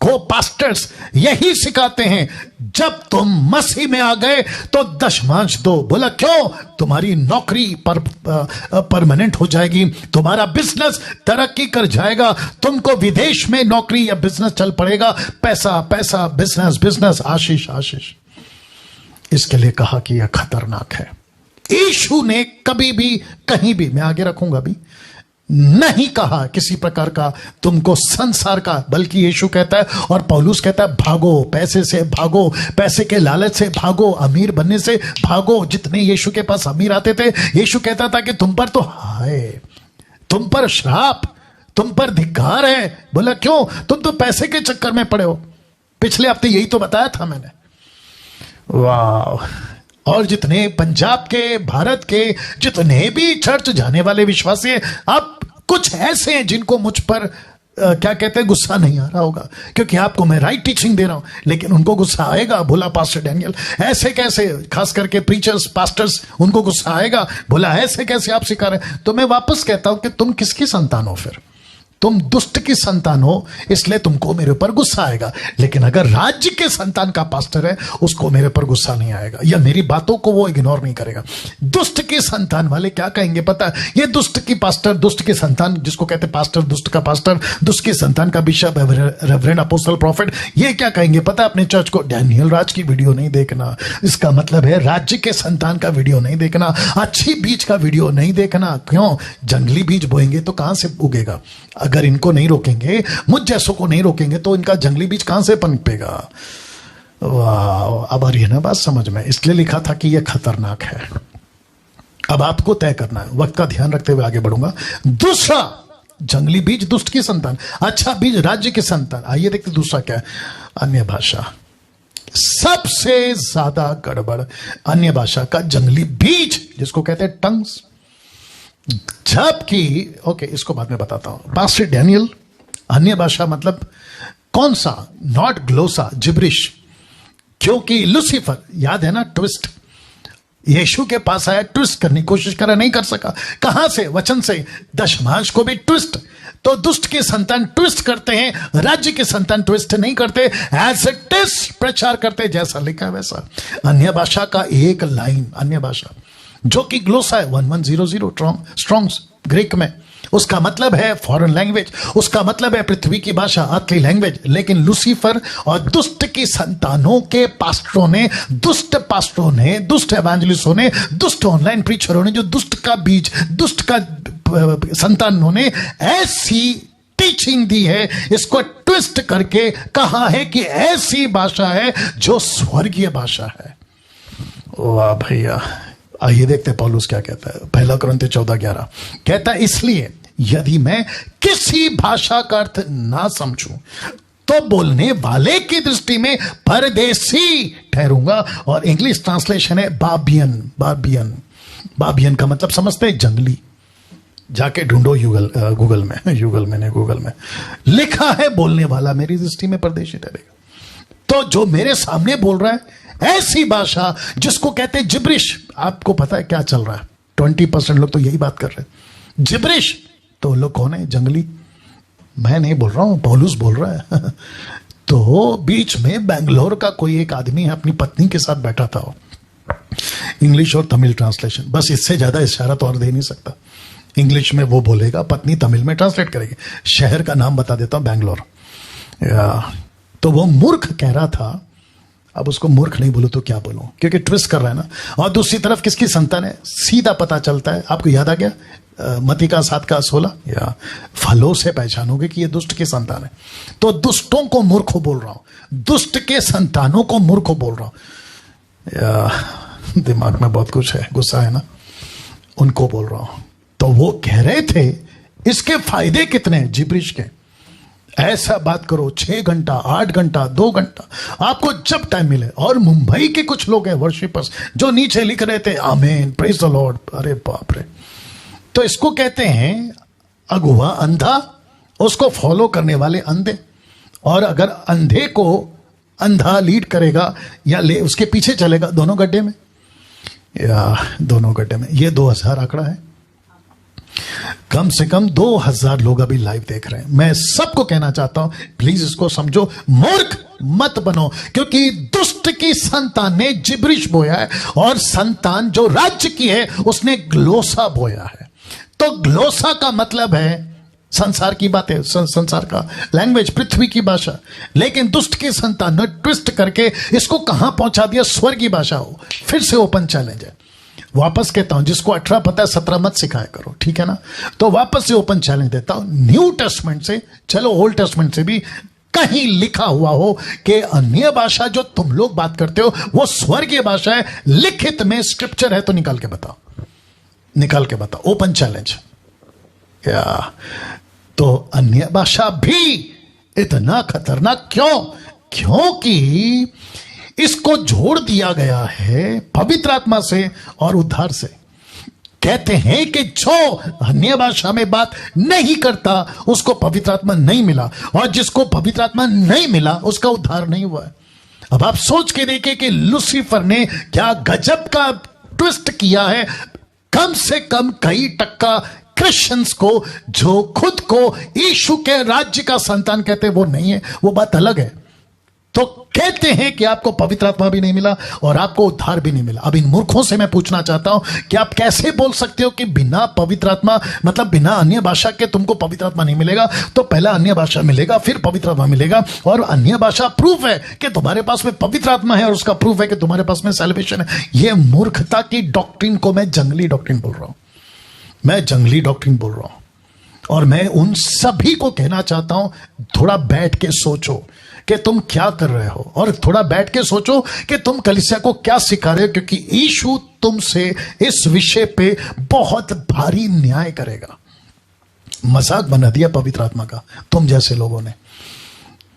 को पास्टर्स यही सिखाते हैं, जब तुम मसीह में आ गए तो दशमांश दो। बोला क्यों? तुम्हारी नौकरी परमानेंट हो जाएगी, तुम्हारा बिजनेस तरक्की कर जाएगा, तुमको विदेश में नौकरी या बिजनेस चल पड़ेगा, पैसा पैसा, बिजनेस बिजनेस, आशीष आशीष। इसके लिए कहा कि यह खतरनाक है। यीशु ने कभी भी कहीं भी, मैं आगे रखूंगा भी, नहीं कहा किसी प्रकार का तुमको संसार का, बल्कि यीशु कहता है और पौलुस कहता है भागो, पैसे से भागो, पैसे के लालच से भागो, अमीर बनने से भागो। जितने यीशु के पास अमीर आते थे, यीशु कहता था कि तुम पर तो हाय, तुम पर श्राप, तुम पर धिक्कार है। बोला क्यों? तुम तो पैसे के चक्कर में पड़े हो। पिछले हफ्ते यही तो बताया था मैंने। वाह। और जितने पंजाब के, भारत के जितने भी चर्च जाने वाले विश्वासी हैं, अब कुछ ऐसे हैं जिनको मुझ पर क्या कहते हैं, गुस्सा नहीं आ रहा होगा, क्योंकि आपको मैं राइट टीचिंग दे रहा हूं, लेकिन उनको गुस्सा आएगा। बोला पास्टर डैनियल ऐसे कैसे, खास करके प्रीचर्स, पास्टर्स, उनको गुस्सा आएगा। बोला ऐसे कैसे आप सिखा रहे? तो मैं वापस कहता हूं कि तुम किसकी संतान हो? फिर तुम दुष्ट की संतान हो, इसलिए तुमको मेरे ऊपर गुस्सा आएगा। लेकिन अगर राज्य के संतान का पास्टर है, उसको मेरे पर गुस्सा नहीं आएगा, या मेरी बातों को वो इग्नोर नहीं करेगा। दुष्ट की संतान वाले क्या कहेंगे पता है? ये दुष्ट की पास्टर, दुष्ट की संतान, जिसको कहते हैं पास्टर, दुष्ट का पास्टर, दुष्ट की संतान का बिशप, रेवरेंड, अपोस्टल, प्रॉफिट, ये क्या कहेंगे पता है अपने चर्च को? डैनियल राज की वीडियो नहीं देखना। इसका मतलब है राज्य के संतान का वीडियो नहीं देखना, अच्छी बीज का वीडियो नहीं देखना। क्यों? जंगली बीज बोएंगे तो कहां से उगेगा? अगर इनको नहीं रोकेंगे, मुझ जैसों को नहीं रोकेंगे, तो इनका जंगली बीज कहां से पनपेगा? वाह, अब आ रही है ना बात समझ में? इसलिए लिखा था कि यह खतरनाक है। अब आपको तय करना है, वक्त का ध्यान रखते हुए आगे बढ़ूंगा। दूसरा, जंगली बीज दुष्ट की संतान, अच्छा बीज राज्य की संतान। आइए देखते दूसरा क्या है, अन्य भाषा। सबसे ज्यादा गड़बड़ अन्य भाषा का जंगली बीज, जिसको कहते हैं टंग्स। जबकि ओके, इसको बाद में बताता हूं। पास्टर डैनियल अन्य भाषा मतलब कौन सा? Not glossa, gibberish. क्योंकि लूसीफर, याद है ना, ट्विस्ट, यीशु के पास आया, ट्विस्ट करने की कोशिश करा, नहीं कर सका। कहां से? वचन से। दशमांश को भी ट्विस्ट। तो दुष्ट के संतान ट्विस्ट करते हैं, राज्य के संतान ट्विस्ट नहीं करते, एज इट इज प्रचार करते, जैसा लिखा है वैसा। अन्य भाषा का एक लाइन, अन्य भाषा जो कि ग्लोसा है 1100 स्ट्रॉन्ग्स ग्रीक में, उसका मतलब है फॉरेन लैंग्वेज, उसका मतलब है पृथ्वी की भाषा, अर्थली लैंग्वेज। लेकिन लूसीफर और दुष्ट की संतानों के पास्टरों ने, दुष्ट पास्टरों ने, दुष्ट एवेंजलिस्टों ने, दुष्ट ऑनलाइन प्रीचरों ने, जो दुष्ट का बीज, दुष्ट का संतानों ने ऐसी टीचिंग दी है, इसको ट्विस्ट करके कहा है कि ऐसी भाषा है जो स्वर्गीय भाषा है। वाह भैया, आइए देखते हैं पौलुस क्या कहता है। 1 कुरिन्थियों 14:11 कहता है, इसलिए यदि मैं किसी भाषा का अर्थ ना समझूं तो बोलने वाले की दृष्टि में परदेसी ठहरूंगा। और इंग्लिश ट्रांसलेशन है बाबियन। बाबियन का मतलब समझते हैं? जंगली। जाके ढूंढो गूगल में लिखा है, बोलने वाला मेरी दृष्टि में परदेशी ठहरेगा। तो जो मेरे सामने बोल रहा है ऐसी भाषा जिसको कहते हैं जिब्रिश, आपको पता है क्या चल रहा है? 20% लोग तो यही बात कर रहे हैं, जिब्रिश। तो लोग कौन है? जंगली। मैं नहीं बोल रहा हूं, पौलुस बोल रहा है। तो बीच में बेंगलोर का कोई एक आदमी अपनी पत्नी के साथ बैठा था, इंग्लिश और तमिल ट्रांसलेशन, बस इससे ज्यादा इशारा तो और दे नहीं सकता। इंग्लिश में वो बोलेगा, पत्नी तमिल में ट्रांसलेट करेगी। शहर का नाम बता देता हूं, बैंगलोर। तो वो मूर्ख कह रहा था, अब उसको मूर्ख नहीं बोलूं तो क्या बोलूं, क्योंकि ट्विस्ट कर रहा है ना। और दूसरी तरफ किसकी संतान है? सीधा पता चलता है। आपको याद आ गया मत्ती का 7:16, या फलों से पहचानोगे कि ये दुष्ट की संतान है। तो दुष्टों को मूर्ख बोल रहा हूं, दुष्ट के संतानों को मूर्ख बोल रहा हूं। या दिमाग में बहुत कुछ है, गुस्सा है ना, उनको बोल रहा हूं। तो वो कह रहे थे इसके फायदे कितने हैं जिब्रिश के। ऐसा बात करो 6 घंटा, 8 घंटा, 2 घंटा, आपको जब टाइम मिले। और मुंबई के कुछ लोग हैं वर्शिपर्स जो नीचे लिख रहे थे आमीन, प्रेज द लॉर्ड। अरे बाप रे। तो इसको कहते हैं अगुआ, अंधा, उसको फॉलो करने वाले अंधे। और अगर अंधे को अंधा लीड करेगा या ले उसके पीछे चलेगा, दोनों गड्ढे में, या दोनों गड्ढे में। ये 2000 आंकड़ा है, कम से कम 2000 लोग अभी लाइव देख रहे हैं। मैं सबको कहना चाहता हूं, प्लीज इसको समझो, मूर्ख मत बनो, क्योंकि दुष्ट की संतान ने जिब्रिश बोया है, और संतान जो राज्य की है उसने ग्लोसा बोया है। तो ग्लोसा का मतलब है संसार की बातें, संसार का लैंग्वेज, पृथ्वी की भाषा। लेकिन दुष्ट की संतान ने ट्विस्ट करके इसको कहां पहुंचा दिया? स्वर्गीय भाषा हो। फिर से ओपन चैलेंज है, वापस कहता हूं, जिसको 18 पता है 17 मत सिखाया करो, ठीक है ना। तो वापस से ओपन चैलेंज देता हूं, न्यू टेस्टमेंट से, चलो ओल्ड टेस्टमेंट से भी कहीं लिखा हुआ हो कि अन्य भाषा जो तुम लोग बात करते हो वो स्वर्गीय भाषा है, लिखित में स्क्रिप्चर है तो निकाल के बताओ, निकाल के बताओ। Open challenge. या तो अन्य भाषा भी इतना खतरनाक क्यों? क्योंकि इसको जोड़ दिया गया है पवित्र आत्मा से और उद्धार से। कहते हैं कि जो अन्य भाषा में बात नहीं करता उसको पवित्र आत्मा नहीं मिला, और जिसको पवित्र आत्मा नहीं मिला उसका उद्धार नहीं हुआ है। अब आप सोच के देखें कि लूसीफर ने क्या गजब का ट्विस्ट किया है। कम से कम कई टक्का क्रिश्चियंस को, जो खुद को यीशु के राज्य का संतान कहते हैं, वो नहीं है, वो बात अलग है। तो कहते हैं कि आपको पवित्र आत्मा भी नहीं मिला और आपको उद्धार भी नहीं मिला। अब इन मूर्खों से मैं पूछना चाहता हूं कि आप कैसे बोल सकते हो कि बिना पवित्र आत्मा, मतलब बिना अन्य भाषा के तुमको पवित्र आत्मा नहीं मिलेगा? तो पहला अन्य भाषा मिलेगा, फिर पवित्र आत्मा मिलेगा। और अन्य भाषा प्रूफ है कि तुम्हारे पास में पवित्र आत्मा है, और उसका प्रूफ है कि तुम्हारे पास में सैल्वेशन है। यह मूर्खता की डॉक्ट्रिन को मैं जंगली डॉक्ट्रिन बोल रहा हूं, मैं जंगली डॉक्ट्रिन बोल रहा हूं। और मैं उन सभी को कहना चाहता हूं, थोड़ा बैठ के सोचो कि तुम क्या कर रहे हो, और थोड़ा बैठ के सोचो कि तुम कलीसिया को क्या सिखा रहे हो, क्योंकि यीशु तुमसे इस विषय पे बहुत भारी न्याय करेगा। मजाक बना दिया पवित्र आत्मा का तुम जैसे लोगों ने।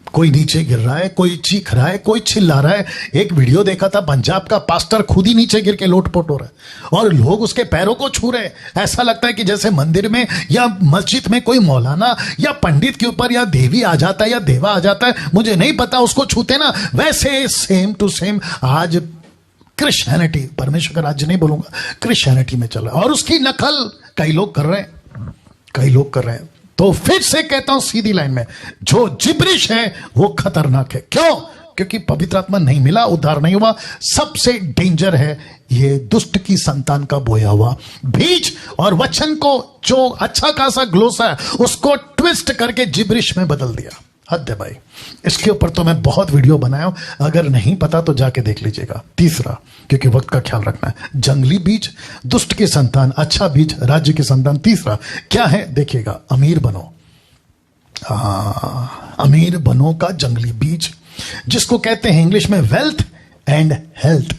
कोई नीचे गिर रहा है, कोई चीख रहा है, कोई चिल्ला रहा है। एक वीडियो देखा था, पंजाब का पास्टर खुद ही नीचे गिर के लोटपोट हो रहा है और लोग उसके पैरों को छू रहे हैं। ऐसा लगता है कि जैसे मंदिर में या मस्जिद में कोई मौलाना या पंडित के ऊपर या देवी आ जाता है या देवा आ जाता है, मुझे नहीं पता, उसको छूते ना। वैसे सेम टू सेम आज क्रिश्चियनिटी, परमेश्वर का राज्य नहीं बोलूंगा, क्रिश्चियनिटी में चल रहा है और उसकी नकल कई लोग कर रहे हैं, कई लोग कर रहे हैं। तो फिर से कहता हूं सीधी लाइन में, जो जिब्रिश है वो खतरनाक है। क्यों? क्योंकि पवित्र आत्मा नहीं मिला, उद्धार नहीं हुआ। सबसे डेंजर है ये दुष्ट की संतान का बोया हुआ बीज, और वचन को जो अच्छा खासा ग्लोसा है उसको ट्विस्ट करके जिब्रिश में बदल दिया। हद है भाई। इसके ऊपर तो मैं बहुत वीडियो बनाया हूं, अगर नहीं पता तो जाके देख लीजिएगा। तीसरा, क्योंकि वक्त का ख्याल रखना है, जंगली बीज, दुष्ट की संतान, अच्छा बीज, राज्य की संतान। तीसरा क्या है देखिएगा, अमीर बनो। अमीर बनो का जंगली बीज, जिसको कहते हैं इंग्लिश में वेल्थ एंड हेल्थ।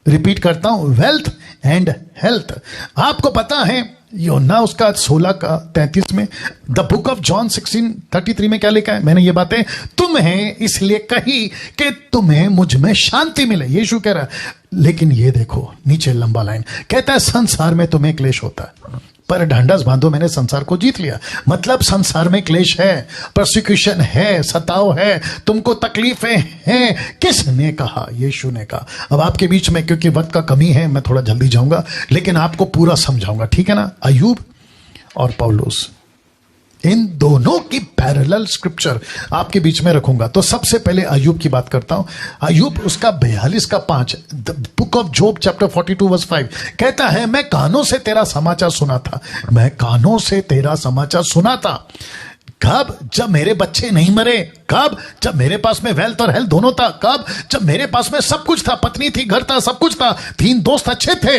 रिपीट करता हूं, वेल्थ एंड हेल्थ। आपको पता है यूहन्ना उसका 16 का 33 में, द बुक ऑफ जॉन 16:33 में क्या लिखा है? मैंने ये बातें तुम्हें इसलिए कही कि तुम्हें मुझ में शांति मिले, यीशु कह रहा है। लेकिन ये देखो नीचे लंबा लाइन कहता है, संसार में तुम्हें क्लेश होता है, पर ढांढस बांधो, मैंने संसार को जीत लिया। मतलब संसार में क्लेश है, प्रोसिक्यूशन है, सताव है, तुमको तकलीफें हैं। किसने कहा? यीशु ने कहा। अब आपके बीच में, क्योंकि वक्त का कमी है, मैं थोड़ा जल्दी जाऊंगा, लेकिन आपको पूरा समझाऊंगा, ठीक है ना? अय्यूब और पौलुस, इन दोनों की पैरेलल स्क्रिप्चर आपके बीच में रखूंगा। तो सबसे पहले अय्यूब की बात करता हूं। अय्यूब उसका 42 का 5, the book of Job chapter 42 verse 5 कहता है, मैं कानों से तेरा समाचार सुना था, मैं कानों से तेरा समाचार सुना था। कब? जब मेरे बच्चे नहीं मरे। कब? जब मेरे पास में वेल्थ और हेल्थ दोनों था। कब? जब मेरे पास में सब कुछ था, पत्नी थी, घर था, सब कुछ था, 3 दोस्त अच्छे थे।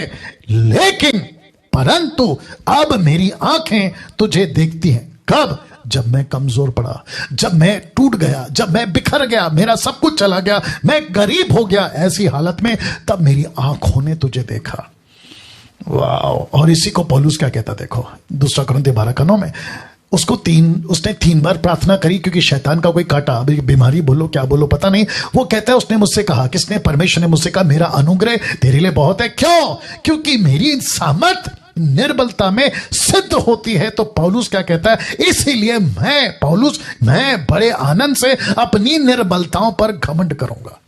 लेकिन परंतु अब मेरी आंखें तुझे देखती हैं। कब? जब मैं कमजोर पड़ा, जब मैं टूट गया, जब मैं बिखर गया, मेरा सब कुछ चला गया, मैं गरीब हो गया, ऐसी हालत में तब मेरी आंखों ने तुझे देखा। वाह! और इसी को पौलुस क्या कहता देखो, 2 कुरिन्थियों 12:9 में उसने 3 बार प्रार्थना करी, क्योंकि शैतान का कोई काटा, अभी बीमारी बोलो क्या बोलो पता नहीं, वो कहता है उसने मुझसे कहा, किसने? परमेश्वर ने मुझसे कहा, मेरा अनुग्रह तेरे लिए बहुत है। क्यों? क्योंकि मेरी सामर्थ निर्बलता में सिद्ध होती है। तो पौलुस क्या कहता है? इसीलिए मैं बड़े आनंद से अपनी निर्बलताओं पर घमंड करूंगा।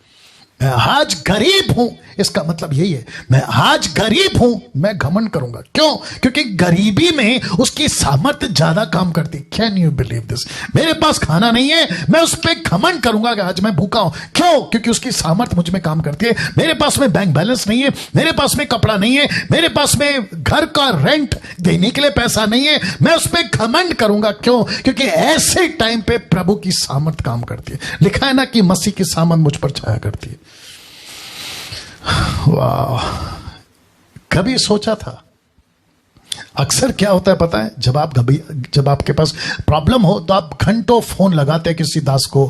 मैं आज गरीब हूं, इसका मतलब यही है, मैं आज गरीब हूं, मैं घमंड करूंगा। क्यों? क्योंकि गरीबी में उसकी सामर्थ्य ज्यादा काम करती। Can you believe this? मेरे पास खाना नहीं है, मैं उस पर घमंड करूंगा कि आज मैं भूखा हूं। क्यों? क्योंकि उसकी सामर्थ्य मुझ में काम करती है। मेरे पास में बैंक बैलेंस नहीं है, मेरे पास में कपड़ा नहीं है, मेरे पास में घर का रेंट देने के लिए पैसा नहीं है, मैं उस पर घमंड करूंगा। क्यों? क्योंकि ऐसे टाइम पे प्रभु की सामर्थ काम करती है। लिखा है ना कि मसीह की सामर्थ मुझ पर छाया करती है। वाह! कभी सोचा था? अक्सर क्या होता है पता है, जब आपके पास प्रॉब्लम हो तो आप घंटों फोन लगाते हैं किसी दास को,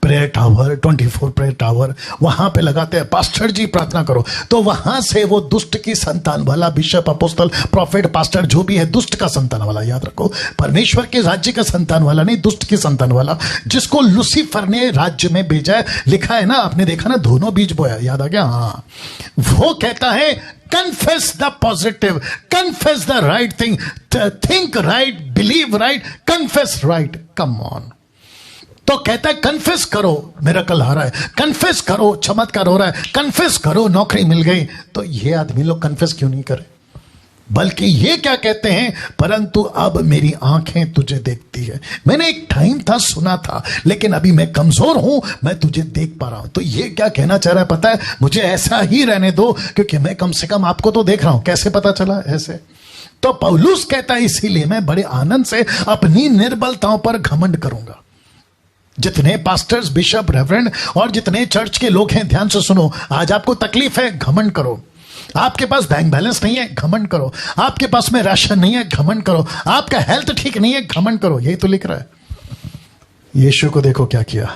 प्रेयर टावर 24 प्रेयर टावर, वहां पे लगाते हैं, पास्टर जी प्रार्थना करो। तो वहां से वो दुष्ट की संतान वाला, बिशप, अपोस्तल, प्रॉफिट, पास्टर जो भी है, दुष्ट का संतान वाला, याद रखो, परमेश्वर के राज्य का संतान वाला नहीं, दुष्ट की संतान वाला, जिसको लूसीफर ने राज्य में भेजा है। लिखा है ना, आपने देखा ना, दोनों बीज बोया, याद आ गया? हाँ, वो कहता है confess the positive, confess the right thing, think right, believe right, confess right. Come on. तो कहता है कन्फेस करो, मिरेकल आ रहा है, कन्फेस करो, चमत्कार हो रहा है, कन्फेस करो, नौकरी मिल गई। तो ये आदमी लोग कन्फेस क्यों नहीं करे? बल्कि ये क्या कहते हैं, परंतु अब मेरी आंखें तुझे देखती है। मैंने एक टाइम था, सुना था, लेकिन अभी मैं कमजोर हूं, मैं तुझे देख पा रहा हूं। तो ये क्या कहना चाह रहा है पता है? मुझे ऐसा ही रहने दो, क्योंकि मैं कम से कम आपको तो देख रहा हूं। कैसे पता चला? ऐसे। तो पौलुस कहता है, इसीलिए मैं बड़े आनंद से अपनी निर्बलताओं पर घमंड करूंगा। जितने पास्टर्स, बिशप, रेवरेंड और जितने चर्च के लोग हैं, ध्यान से सुनो। आज आपको तकलीफ है, घमंड करो। आपके पास बैंक बैलेंस नहीं है, घमंड करो। आपके पास में राशन नहीं है, घमंड करो। आपका हेल्थ ठीक नहीं है, घमंड करो। यही तो लिख रहा है। यीशु को देखो क्या किया,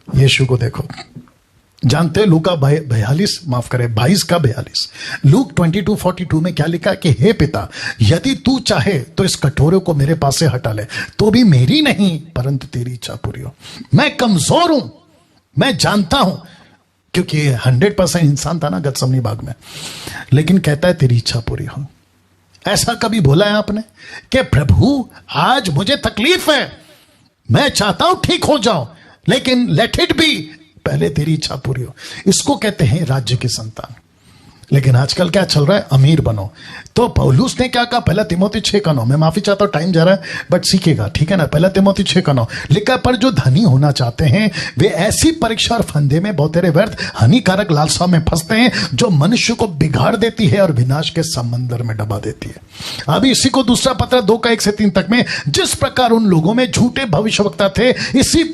यीशु को देखो। जानते हैं लूका 22 का 42, लूक 22:42 में क्या लिखा कि हे पिता, यदि तू चाहे तो इस कटोरे को मेरे पास से हटा ले, तो भी मेरी नहीं परंतु तेरी इच्छा पूरी हो। मैं कमजोर हूं, मैं जानता हूं, क्योंकि 100% इंसान था ना गत्समनी बाग में, लेकिन कहता है तेरी इच्छा पूरी हो। ऐसा कभी बोला है आपने कि प्रभु आज मुझे तकलीफ है, मैं चाहता हूं ठीक हो जाऊं, लेकिन लेट इट बी, पहले तेरी इच्छा पूरी हो। इसको कहते हैं राज्य की संतान। लेकिन आजकल क्या चल रहा है, अमीर बनो। तो पौलुस ने क्या कहा, पहला तिमोथी 6:9, मैं माफी चाहता हूं टाइम जा रहा है बट सीखेगा, ठीक है ना। पहला तिमोथी 6:9 लिखा, पर जो धनी होना चाहते हैं वे ऐसी परीक्षा और फंदे में बहुतेरे व्यर्थ हानिकारक लालसा में फंसते हैं, जो मनुष्य को बिगाड़ देती है और विनाश के समंदर में डबा देती है। अभी इसी को दूसरा पत्र 2:1-3 तक में, जिस प्रकार उन लोगों में झूठे भविष्यवक्ता थे,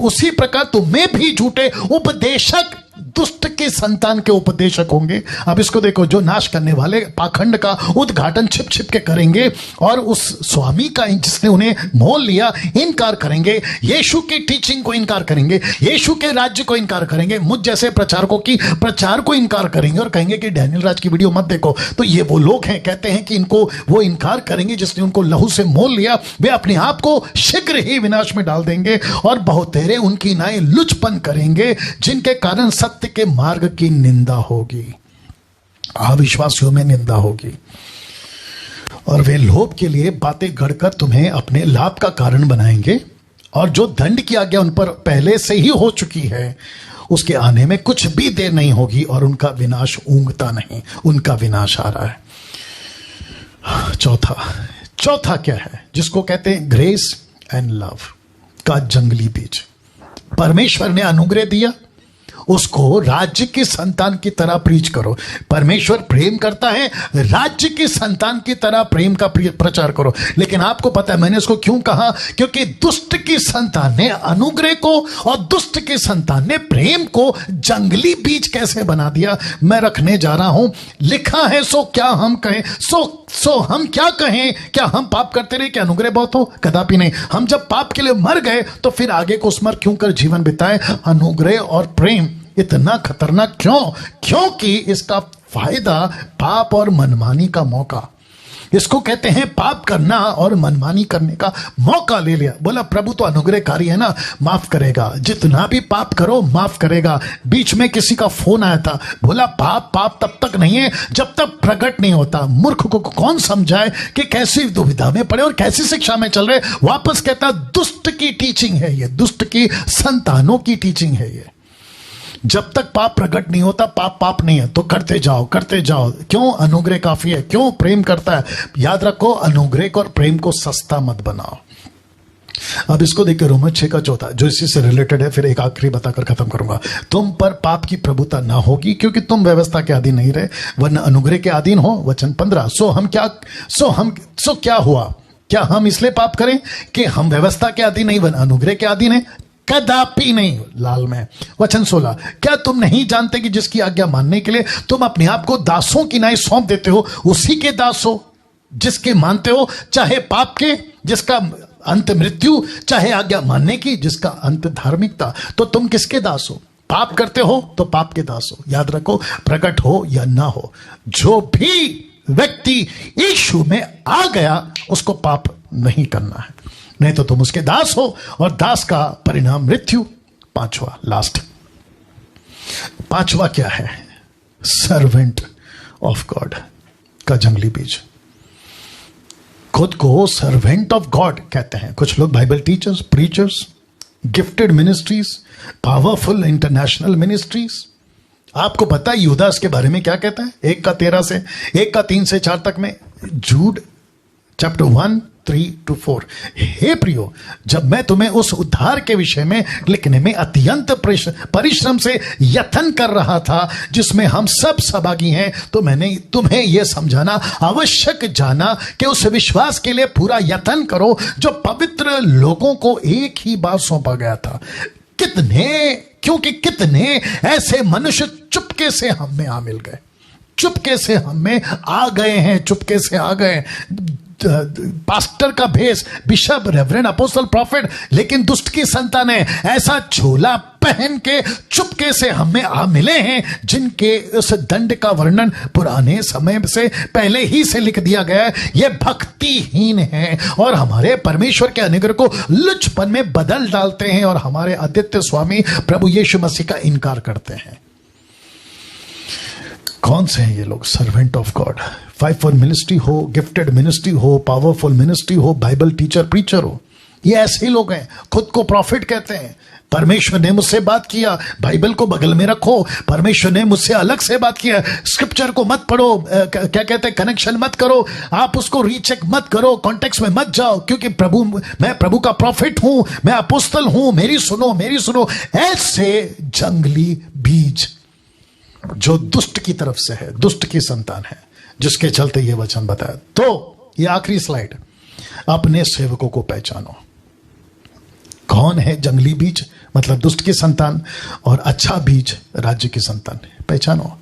उसी प्रकार तुम्हें भी झूठे उपदेशक, दुष्ट के संतान के उपदेशक होंगे। अब इसको देखो, जो नाश करने वाले पाखंड का उद्घाटन छिप छिप के करेंगे और उस स्वामी का जिसने उन्हें मोल लिया इनकार करेंगे, यीशु की टीचिंग को इनकार करेंगे, यीशु के राज्य को इनकार करेंगे, मुझ जैसे प्रचारकों की प्रचार को इनकार करेंगे और कहेंगे कि डैनियल राज की वीडियो मत देखो। तो ये वो लोग हैं, कहते हैं कि इनको वो इनकार करेंगे जिसने उनको लहू से मोल लिया, वे अपने आप को शीघ्र ही विनाश में डाल देंगे और बहुतेरे उनकी नाई लुचपन करेंगे, जिनके कारण सत्य के मार्ग की निंदा होगी, अविश्वासियों में निंदा होगी। और वे लोभ के लिए बातें गढ़कर तुम्हें अपने लाभ का कारण बनाएंगे, और जो दंड की आज्ञा उन पर पहले से ही हो चुकी है, उसके आने में कुछ भी देर नहीं होगी, और उनका विनाश ऊंघता नहीं, उनका विनाश आ रहा है। चौथा क्या है, जिसको कहते हैं ग्रेस एंड लव का जंगली बीज। परमेश्वर ने अनुग्रह दिया, उसको राज्य की संतान की तरह प्रीच करो। परमेश्वर प्रेम करता है, राज्य की संतान की तरह प्रेम का प्रचार करो। लेकिन आपको पता है मैंने इसको क्यों कहा, क्योंकि दुष्ट की संतान ने अनुग्रह को और दुष्ट की संतान ने प्रेम को जंगली बीज कैसे बना दिया। मैं रखने जा रहा हूं, लिखा है सो क्या हम कहें, सो हम क्या कहें, क्या हम पाप करते रहे कि अनुग्रह बहुत हो? कदापि नहीं। हम जब पाप के लिए मर गए तो फिर आगे को उस मर क्यों कर जीवन बिताए। अनुग्रह और प्रेम इतना खतरनाक क्यों? क्योंकि इसका फायदा पाप और मनमानी का मौका, इसको कहते हैं पाप करना और मनमानी करने का मौका ले लिया। बोला प्रभु तो अनुग्रहकारी है ना, माफ करेगा, जितना भी पाप करो माफ करेगा। बीच में किसी का फोन आया था, बोला पाप तब तक नहीं है जब तक प्रकट नहीं होता। मूर्ख को कौन समझाए कि कैसी दुविधा में पड़े और कैसी शिक्षा में चल रहे। वापस कहता दुष्ट की टीचिंग है ये, दुष्ट की संतानों की टीचिंग है ये। जब तक पाप प्रकट नहीं होता पाप नहीं है, तो करते जाओ। क्यों? अनुग्रह काफी है। क्यों? प्रेम करता है। याद रखो, अनुग्रह को और प्रेम को सस्ता मत बनाओ। अब इसको देखिए, रोमन 6:14 जो इसी से रिलेटेड है, फिर एक आखिरी बताकर खत्म करूंगा। तुम पर पाप की प्रभुता ना होगी, क्योंकि तुम व्यवस्था के अधीन नहीं रहे वरना अनुग्रह के अधीन हो। वचन 15, सो क्या हुआ? क्या हम इसलिए पाप करें कि हम व्यवस्था के अधीन नहीं वरना अनुग्रह के अधीन है? कदापि नहीं। लाल में वचन 16, क्या तुम नहीं जानते कि जिसकी आज्ञा मानने के लिए तुम अपने आप को दासों की नाई सौंप देते हो, उसी के दास हो जिसके मानते हो, चाहे पाप के जिसका अंत मृत्यु, चाहे आज्ञा मानने की जिसका अंत धार्मिकता। तो तुम किसके दास हो? पाप करते हो तो पाप के दास हो। याद रखो, प्रकट हो या ना हो, जो भी व्यक्ति यीशु में आ गया उसको पाप नहीं करना है, नहीं तो तुम उसके दास हो, और दास का परिणाम मृत्यु। पांचवा क्या है? सर्वेंट ऑफ गॉड का जंगली बीज। खुद को सर्वेंट ऑफ गॉड कहते हैं कुछ लोग, Bible teachers, preachers, gifted ministries, powerful international ministries. आपको पता है यूदास के बारे में क्या कहता है? 1:13 से 1:3-4 तक में, जूड चैप्टर 1:3-4। हे प्रियो, जब मैं तुम्हें उस उद्धार के विषय में लिखने में अत्यंत परिश्रम से यत्न कर रहा था जिसमें हम सब सहभागी हैं, तो मैंने तुम्हें यह समझाना आवश्यक जाना कि उस विश्वास के लिए पूरा यत्न करो जो पवित्र लोगों को एक ही बार सौंपा गया था। क्योंकि कितने ऐसे मनुष्य चुपके से हम में आ मिल गए, चुपके से हम में आ गए हैं, चुपके से आ गए। पास्टर का भेष, बिशप, रेवरेंड, अपोस्टल, प्रॉफिट, लेकिन दुष्ट की संतान है। ऐसा झोला पहन के चुपके से हमें आ मिले हैं, जिनके उस दंड का वर्णन पुराने समय से पहले ही से लिख दिया गया है। ये भक्तिहीन है और हमारे परमेश्वर के अनुग्रह को लुचपन में बदल डालते हैं और हमारे आदित्य स्वामी प्रभु यीशु मसीह का इनकार करते हैं। कौन से हैं ये लोग? Servant of God, fivefold ministry हो, गिफ्टेड मिनिस्ट्री हो, पावरफुल मिनिस्ट्री हो, बाइबल टीचर प्रीचर हो, ये ऐसे ही लोग हैं। खुद को प्रॉफिट कहते हैं। परमेश्वर ने मुझसे बात किया, बाइबल को बगल में रखो। परमेश्वर ने मुझसे अलग से बात किया, स्क्रिप्चर को मत पढ़ो, क्या कहते हैं, कनेक्शन मत करो, आप उसको रीचेक मत करो, कॉन्टेक्स्ट में मत जाओ, क्योंकि मैं प्रभु का प्रॉफिट हूं, मैं अपोस्तल हूं, मेरी सुनो। ऐसे जंगली बीज जो दुष्ट की तरफ से है, दुष्ट की संतान है, जिसके चलते ये वचन बताया। तो ये आखिरी स्लाइड, अपने सेवकों को पहचानो। कौन है जंगली बीज? मतलब दुष्ट की संतान, और अच्छा बीज राज्य की संतान। पहचानो।